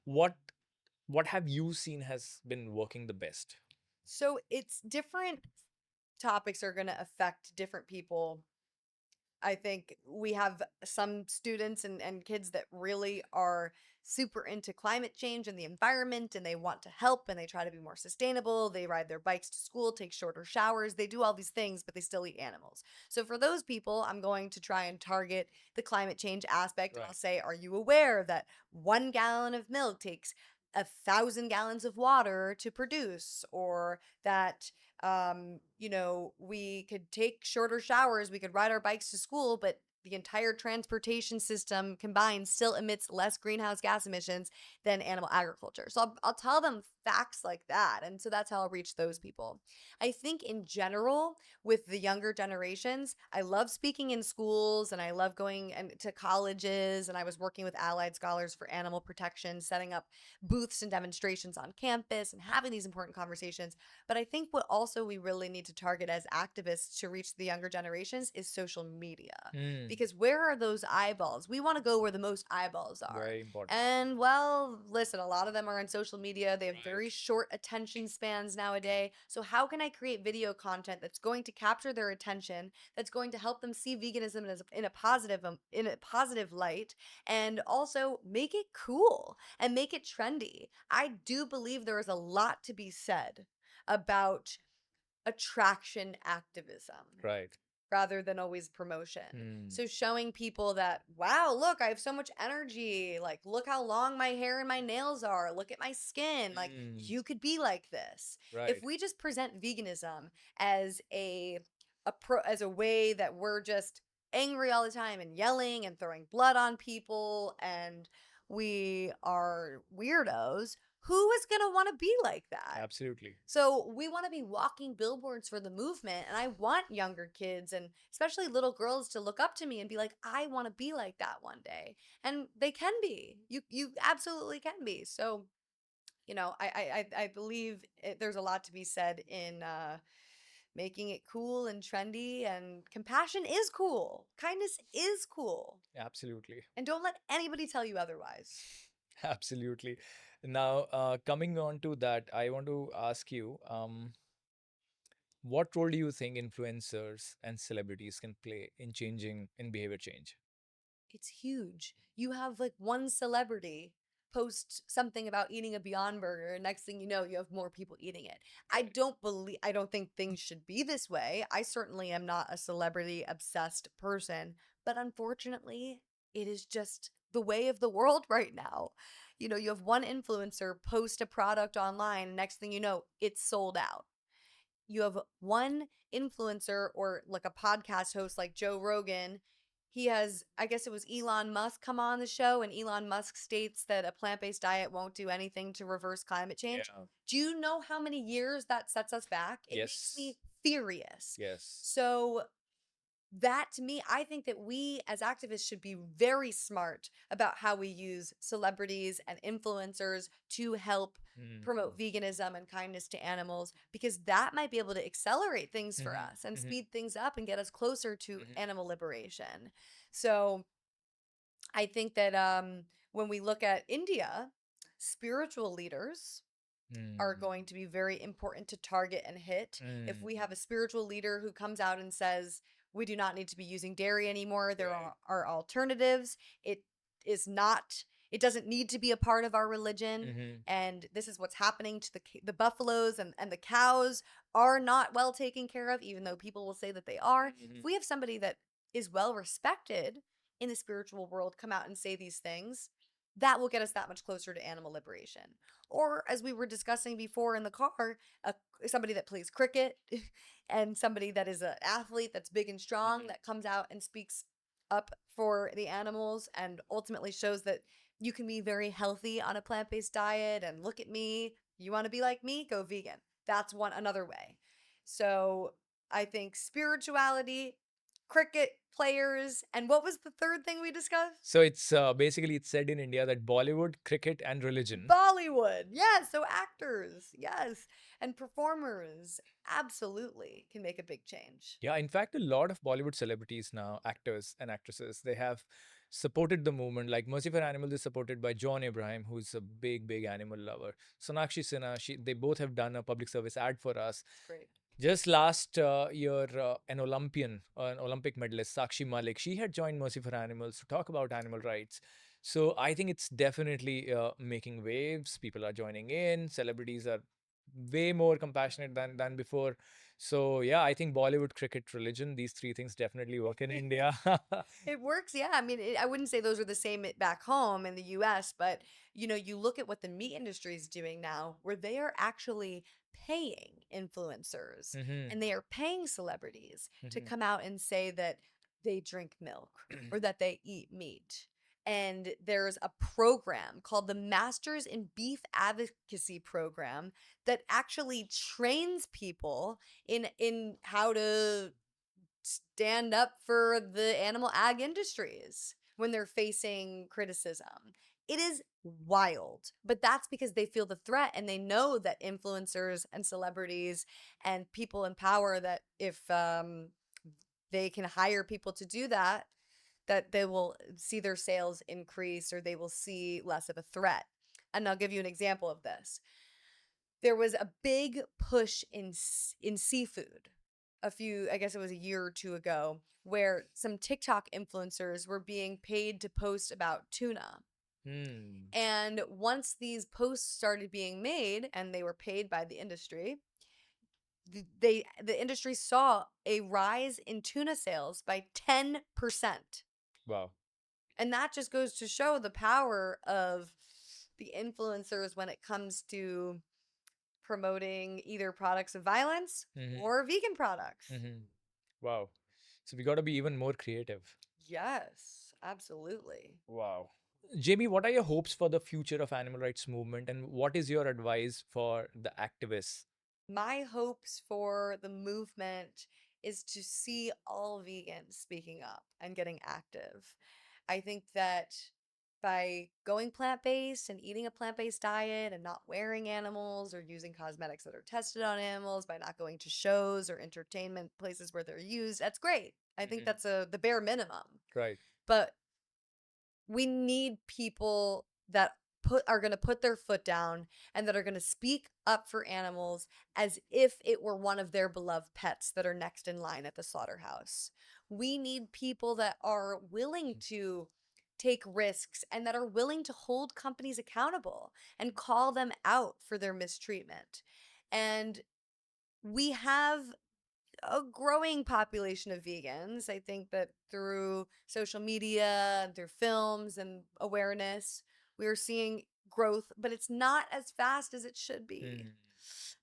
Speaker 2: What what have you seen has been working the best?
Speaker 1: So it's different topics are going to affect different people. I think we have some students and kids that really are super into climate change and the environment and they want to help and they try to be more sustainable. They ride their bikes to school, take shorter showers, they do all these things, but they still eat animals. So for those people, I'm going to try and target the climate change aspect and I'll
Speaker 2: Right.
Speaker 1: say, are you aware that 1 gallon of milk takes 1,000 gallons of water to produce, or that We could take shorter showers, we could ride our bikes to school, but the entire transportation system combined still emits less greenhouse gas emissions than animal agriculture. So I'll tell them facts like that. And so that's how I'll reach those people. I think in general, with the younger generations, I love speaking in schools and I love going to colleges. And I was working with allied scholars for animal protection, setting up booths and demonstrations on campus and having these important conversations. But I think what also we really need to target as activists to reach the younger generations is social media.
Speaker 2: Mm,
Speaker 1: Because where are those eyeballs? We want to go where the most eyeballs are.
Speaker 2: very important.
Speaker 1: And well, listen, a lot of them are on social media. They have
Speaker 2: Right.
Speaker 1: very short attention spans nowadays. So how can I create video content that's going to capture their attention, that's going to help them see veganism in a positive light, and also make it cool and make it trendy? I do believe there is a lot to be said about attraction activism
Speaker 2: Right.
Speaker 1: rather than always promotion.
Speaker 2: Mm,
Speaker 1: So showing people that, wow, look, I have so much energy. Like, look how long my hair and my nails are. Look at my skin. Like,
Speaker 2: mm,
Speaker 1: you could be like this. If
Speaker 2: right.
Speaker 1: we just present veganism as as a way that we're just angry all the time and yelling and throwing blood on people and we are weirdos, who is going to want to be like that?
Speaker 2: Absolutely.
Speaker 1: So we want to be walking billboards for the movement. And I want younger kids and especially little girls to look up to me and be like, I want to be like that one day. And they can be. You absolutely can be. So, I believe there's a lot to be said in making it cool and trendy, and compassion is cool. Kindness is cool.
Speaker 2: Absolutely.
Speaker 1: And don't let anybody tell you otherwise.
Speaker 2: Absolutely. Now, coming on to that, I want to ask you, what role do you think influencers and celebrities can play in changing in behavior change?
Speaker 1: It's huge. You have like one celebrity post something about eating a Beyond Burger, and next thing you know, you have more people eating it.
Speaker 2: Right.
Speaker 1: I don't think things should be this way. I certainly am not a celebrity obsessed person, but unfortunately, it is just the way of the world right now. You have one influencer post a product online, and next thing you know, it's sold out. You have one influencer or like a podcast host like Joe Rogan. He has, I guess it was Elon Musk come on the show, and Elon Musk states that a plant based diet won't do anything to reverse climate change.
Speaker 2: Yeah.
Speaker 1: Do you know how many years that sets us back? It makes
Speaker 2: Yes.
Speaker 1: me furious.
Speaker 2: Yes.
Speaker 1: So that to me, I think that we as activists should be very smart about how we use celebrities and influencers to help
Speaker 2: Mm,
Speaker 1: promote veganism and kindness to animals, because that might be able to accelerate things for
Speaker 2: mhm,
Speaker 1: us and
Speaker 2: mhm,
Speaker 1: speed things up and get us closer to
Speaker 2: mhm,
Speaker 1: animal liberation. So I think that when we look at India, spiritual leaders are
Speaker 2: mm,
Speaker 1: going to be very important to target and hit. If
Speaker 2: mm.
Speaker 1: we have a spiritual leader who comes out and says, we do not need to be using dairy anymore, there
Speaker 2: Right.
Speaker 1: are alternatives, it is not, it doesn't need to be a part of our religion.
Speaker 2: Mhm,
Speaker 1: And this is what's happening to the buffaloes, and the cows are not well taken care of, even though people will say that they are. If
Speaker 2: mhm.
Speaker 1: we have somebody that is well respected in the spiritual world come out and say these things, that will get us that much closer to animal liberation. Or as we were discussing before in the car, somebody that plays cricket and somebody that is an athlete that's big and strong
Speaker 2: Mhm.
Speaker 1: that comes out and speaks up for the animals and ultimately shows that you can be very healthy on a plant-based diet, and look at me, you want to be like me, go vegan. That's one another way. So I think spirituality, cricket players, and what was the third thing we discussed?
Speaker 2: So it's basically it's said in India that Bollywood, cricket, and religion.
Speaker 1: Bollywood. Yes, so actors. Yes. And performers absolutely can make a big change.
Speaker 2: Yeah, in fact, a lot of Bollywood celebrities now, actors and actresses, they have supported the movement. Like Mercy for Animals is supported by John Abraham, who's a big, big animal lover. Sonakshi Sinha, they both have done a public service ad for us.
Speaker 1: It's great.
Speaker 2: Just last year, an Olympic medalist, Sakshi Malik, she had joined Mercy for Animals to talk about animal rights. So I think it's definitely making waves. People are joining in. Celebrities are way more compassionate than before. So yeah, I think Bollywood, cricket, religion, these three things definitely work in India.
Speaker 1: It works, yeah. I mean, I wouldn't say those are the same back home in the US, but you look at what the meat industry is doing now, where they are actually paying influencers
Speaker 2: Hmm.
Speaker 1: and they are paying celebrities to
Speaker 2: Hmm.
Speaker 1: come out and say that they drink milk or that they eat meat. And there's a program called the Masters in Beef Advocacy Program that actually trains people in how to stand up for the animal ag industries when they're facing criticism. It is wild, but that's because they feel the threat and they know that influencers and celebrities and people in power, that if they can hire people to do that, that they will see their sales increase or they will see less of a threat. And I'll give you an example of this. There was a big push in seafood I guess it was a year or two ago, where some TikTok influencers were being paid to post about tuna.
Speaker 2: Hmm.
Speaker 1: And once these posts started being made and they were paid by the industry, the industry saw a rise in tuna sales by 10%.
Speaker 2: Wow.
Speaker 1: And that just goes to show the power of the influencers when it comes to promoting either products of violence
Speaker 2: Hmm.
Speaker 1: or vegan products.
Speaker 2: Hmm. Wow. So we got to be even more creative.
Speaker 1: Yes, absolutely.
Speaker 2: Wow. Jamie, what are your hopes for the future of animal rights movement, and what is your advice for the activists?
Speaker 1: My hopes for the movement is to see all vegans speaking up and getting active. I think that by going plant-based and eating a plant-based diet and not wearing animals or using cosmetics that are tested on animals, by not going to shows or entertainment places where they're used, that's great. I think
Speaker 2: Hmm.
Speaker 1: that's the bare minimum.
Speaker 2: Right.
Speaker 1: But we need people that are going to put their foot down and that are going to speak up for animals as if it were one of their beloved pets that are next in line at the slaughterhouse. We need people that are willing to take risks and that are willing to hold companies accountable and call them out for their mistreatment. And we have a growing population of vegans. I think that through social media and through films and awareness, we are seeing growth, but it's not as fast as it should be.
Speaker 2: Hmm.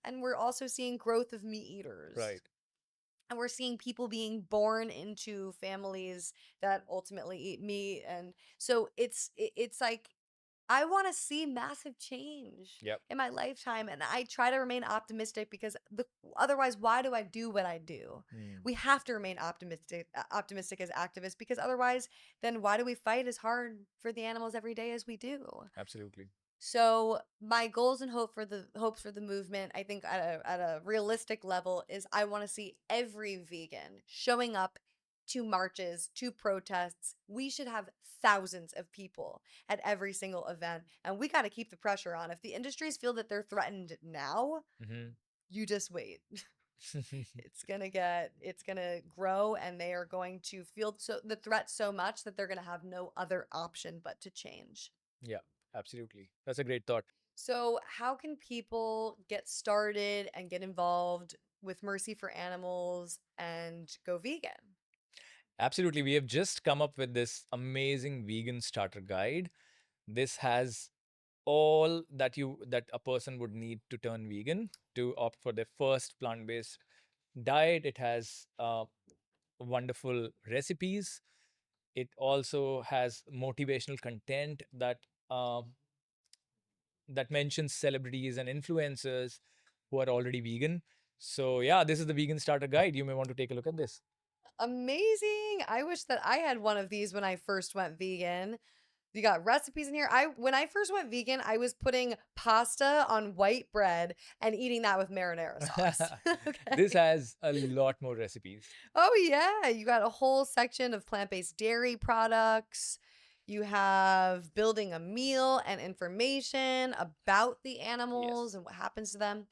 Speaker 1: And we're also seeing growth of meat eaters.
Speaker 2: Right.
Speaker 1: And we're seeing people being born into families that ultimately eat meat. And so it's like I want to see massive change
Speaker 2: Yep.
Speaker 1: in my lifetime, and I try to remain optimistic because otherwise, why do I do what I do?
Speaker 2: Hmm.
Speaker 1: We have to remain optimistic as activists, because otherwise, then why do we fight as hard for the animals every day as we do?
Speaker 2: Absolutely.
Speaker 1: So my goals and hopes for the movement, I think at a realistic level, is I want to see every vegan showing up to marches, to protests. We should have thousands of people at every single event, and we got to keep the pressure on. If the industries feel that they're threatened now,
Speaker 2: Hmm.
Speaker 1: you just wait. It's gonna grow, and they are going to feel the threat so much that they're gonna have no other option but to change.
Speaker 2: Yeah, absolutely. That's a great thought.
Speaker 1: So, how can people get started and get involved with Mercy for Animals and go vegan?
Speaker 2: Absolutely. We have just come up with this amazing vegan starter guide. This has all that a person would need to turn vegan, to opt for their first plant-based diet. It has wonderful recipes. It also has motivational content that mentions celebrities and influencers who are already vegan. So yeah, this is the vegan starter guide. You may want to take a look at this.
Speaker 1: Amazing. I wish that I had one of these when I first went vegan. You got recipes in here. I When I first went vegan, I was putting pasta on white bread and eating that with marinara sauce.
Speaker 2: This
Speaker 1: Okay.
Speaker 2: has a lot more recipes.
Speaker 1: Oh yeah, you got a whole section of plant-based dairy products. You have building a meal and information about the animals
Speaker 2: Yes.
Speaker 1: and what happens to them.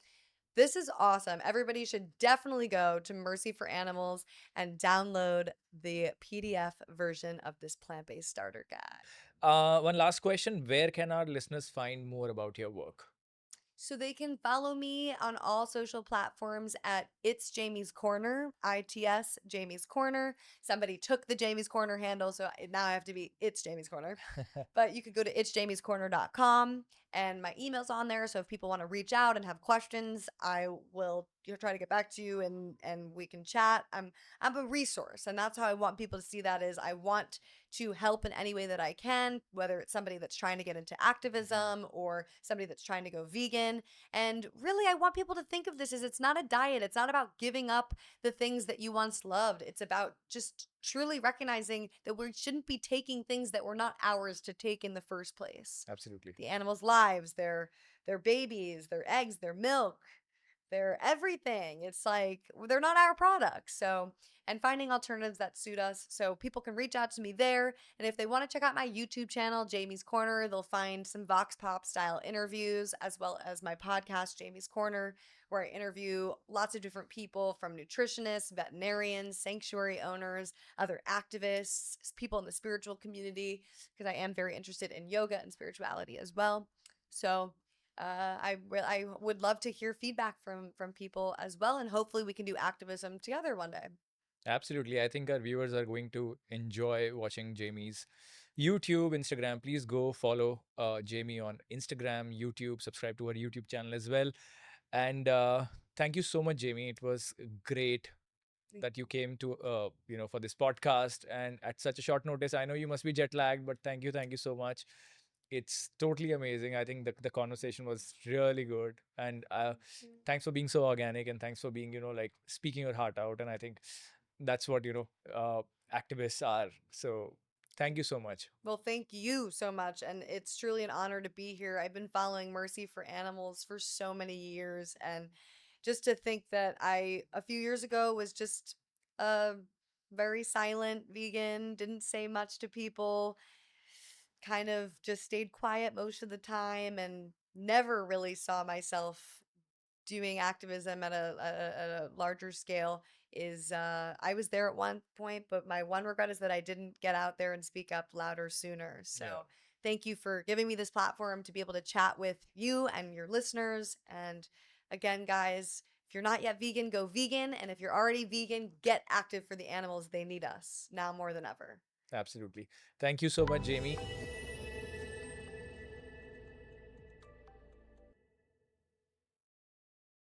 Speaker 1: This is awesome. Everybody should definitely go to Mercy for Animals and download the PDF version of this plant-based starter guide.
Speaker 2: One last question. Where can our listeners find more about your work?
Speaker 1: So they can follow me on all social platforms at It's Jamie's Corner, ITS Jamie's Corner. Somebody took the Jamie's Corner handle, so now I have to be It's Jamie's Corner. But you could go to itsjamiescorner.com and my email's on there. So if people want to reach out and have questions, I will try to get back to you and we can chat. I'm a resource, and that's how I want people to see that is I want to help in any way that I can, whether it's somebody that's trying to get into activism or somebody that's trying to go vegan. And really, I want people to think of this as it's not a diet. It's not about giving up the things that you once loved. It's about just truly recognizing that we shouldn't be taking things that were not ours to take in the first place.
Speaker 2: Absolutely.
Speaker 1: The animals' lives, their babies, their eggs, their milk, they're everything. It's like they're not our products. So, and finding alternatives that suit us. So people can reach out to me there. And if they want to check out my YouTube channel, Jamie's Corner, they'll find some Vox Pop style interviews as well as my podcast, Jamie's Corner, where I interview lots of different people from nutritionists, veterinarians, sanctuary owners, other activists, people in the spiritual community, because I am very interested in yoga and spirituality as well. So I would love to hear feedback from people as well, and hopefully we can do activism together one day.
Speaker 2: Absolutely. I think our viewers are going to enjoy watching Jamie's YouTube, Instagram. Please go follow Jamie on Instagram, YouTube, subscribe to her YouTube channel as well. And thank you so much, Jamie. It was great that you came to, for this podcast and at such a short notice. I know you must be jet lagged, but thank you so much. It's totally amazing. I think the conversation was really good. And thanks for being so organic and thanks for being, like speaking your heart out. And I think that's what, activists are. So thank you so much.
Speaker 1: Well, thank you so much. And it's truly an honor to be here. I've been following Mercy for Animals for so many years. And just to think that a few years ago, was just a very silent vegan, didn't say much to people, kind of just stayed quiet most of the time, and never really saw myself doing activism at a larger scale. Is I was there at one point, but my one regret is that I didn't get out there and speak up louder sooner. So
Speaker 2: Yeah,
Speaker 1: thank you for giving me this platform to be able to chat with you and your listeners. And again, guys, if you're not yet vegan, go vegan. And if you're already vegan, get active for the animals. They need us now more than ever.
Speaker 2: absolutely. Thank you so much, Jamie.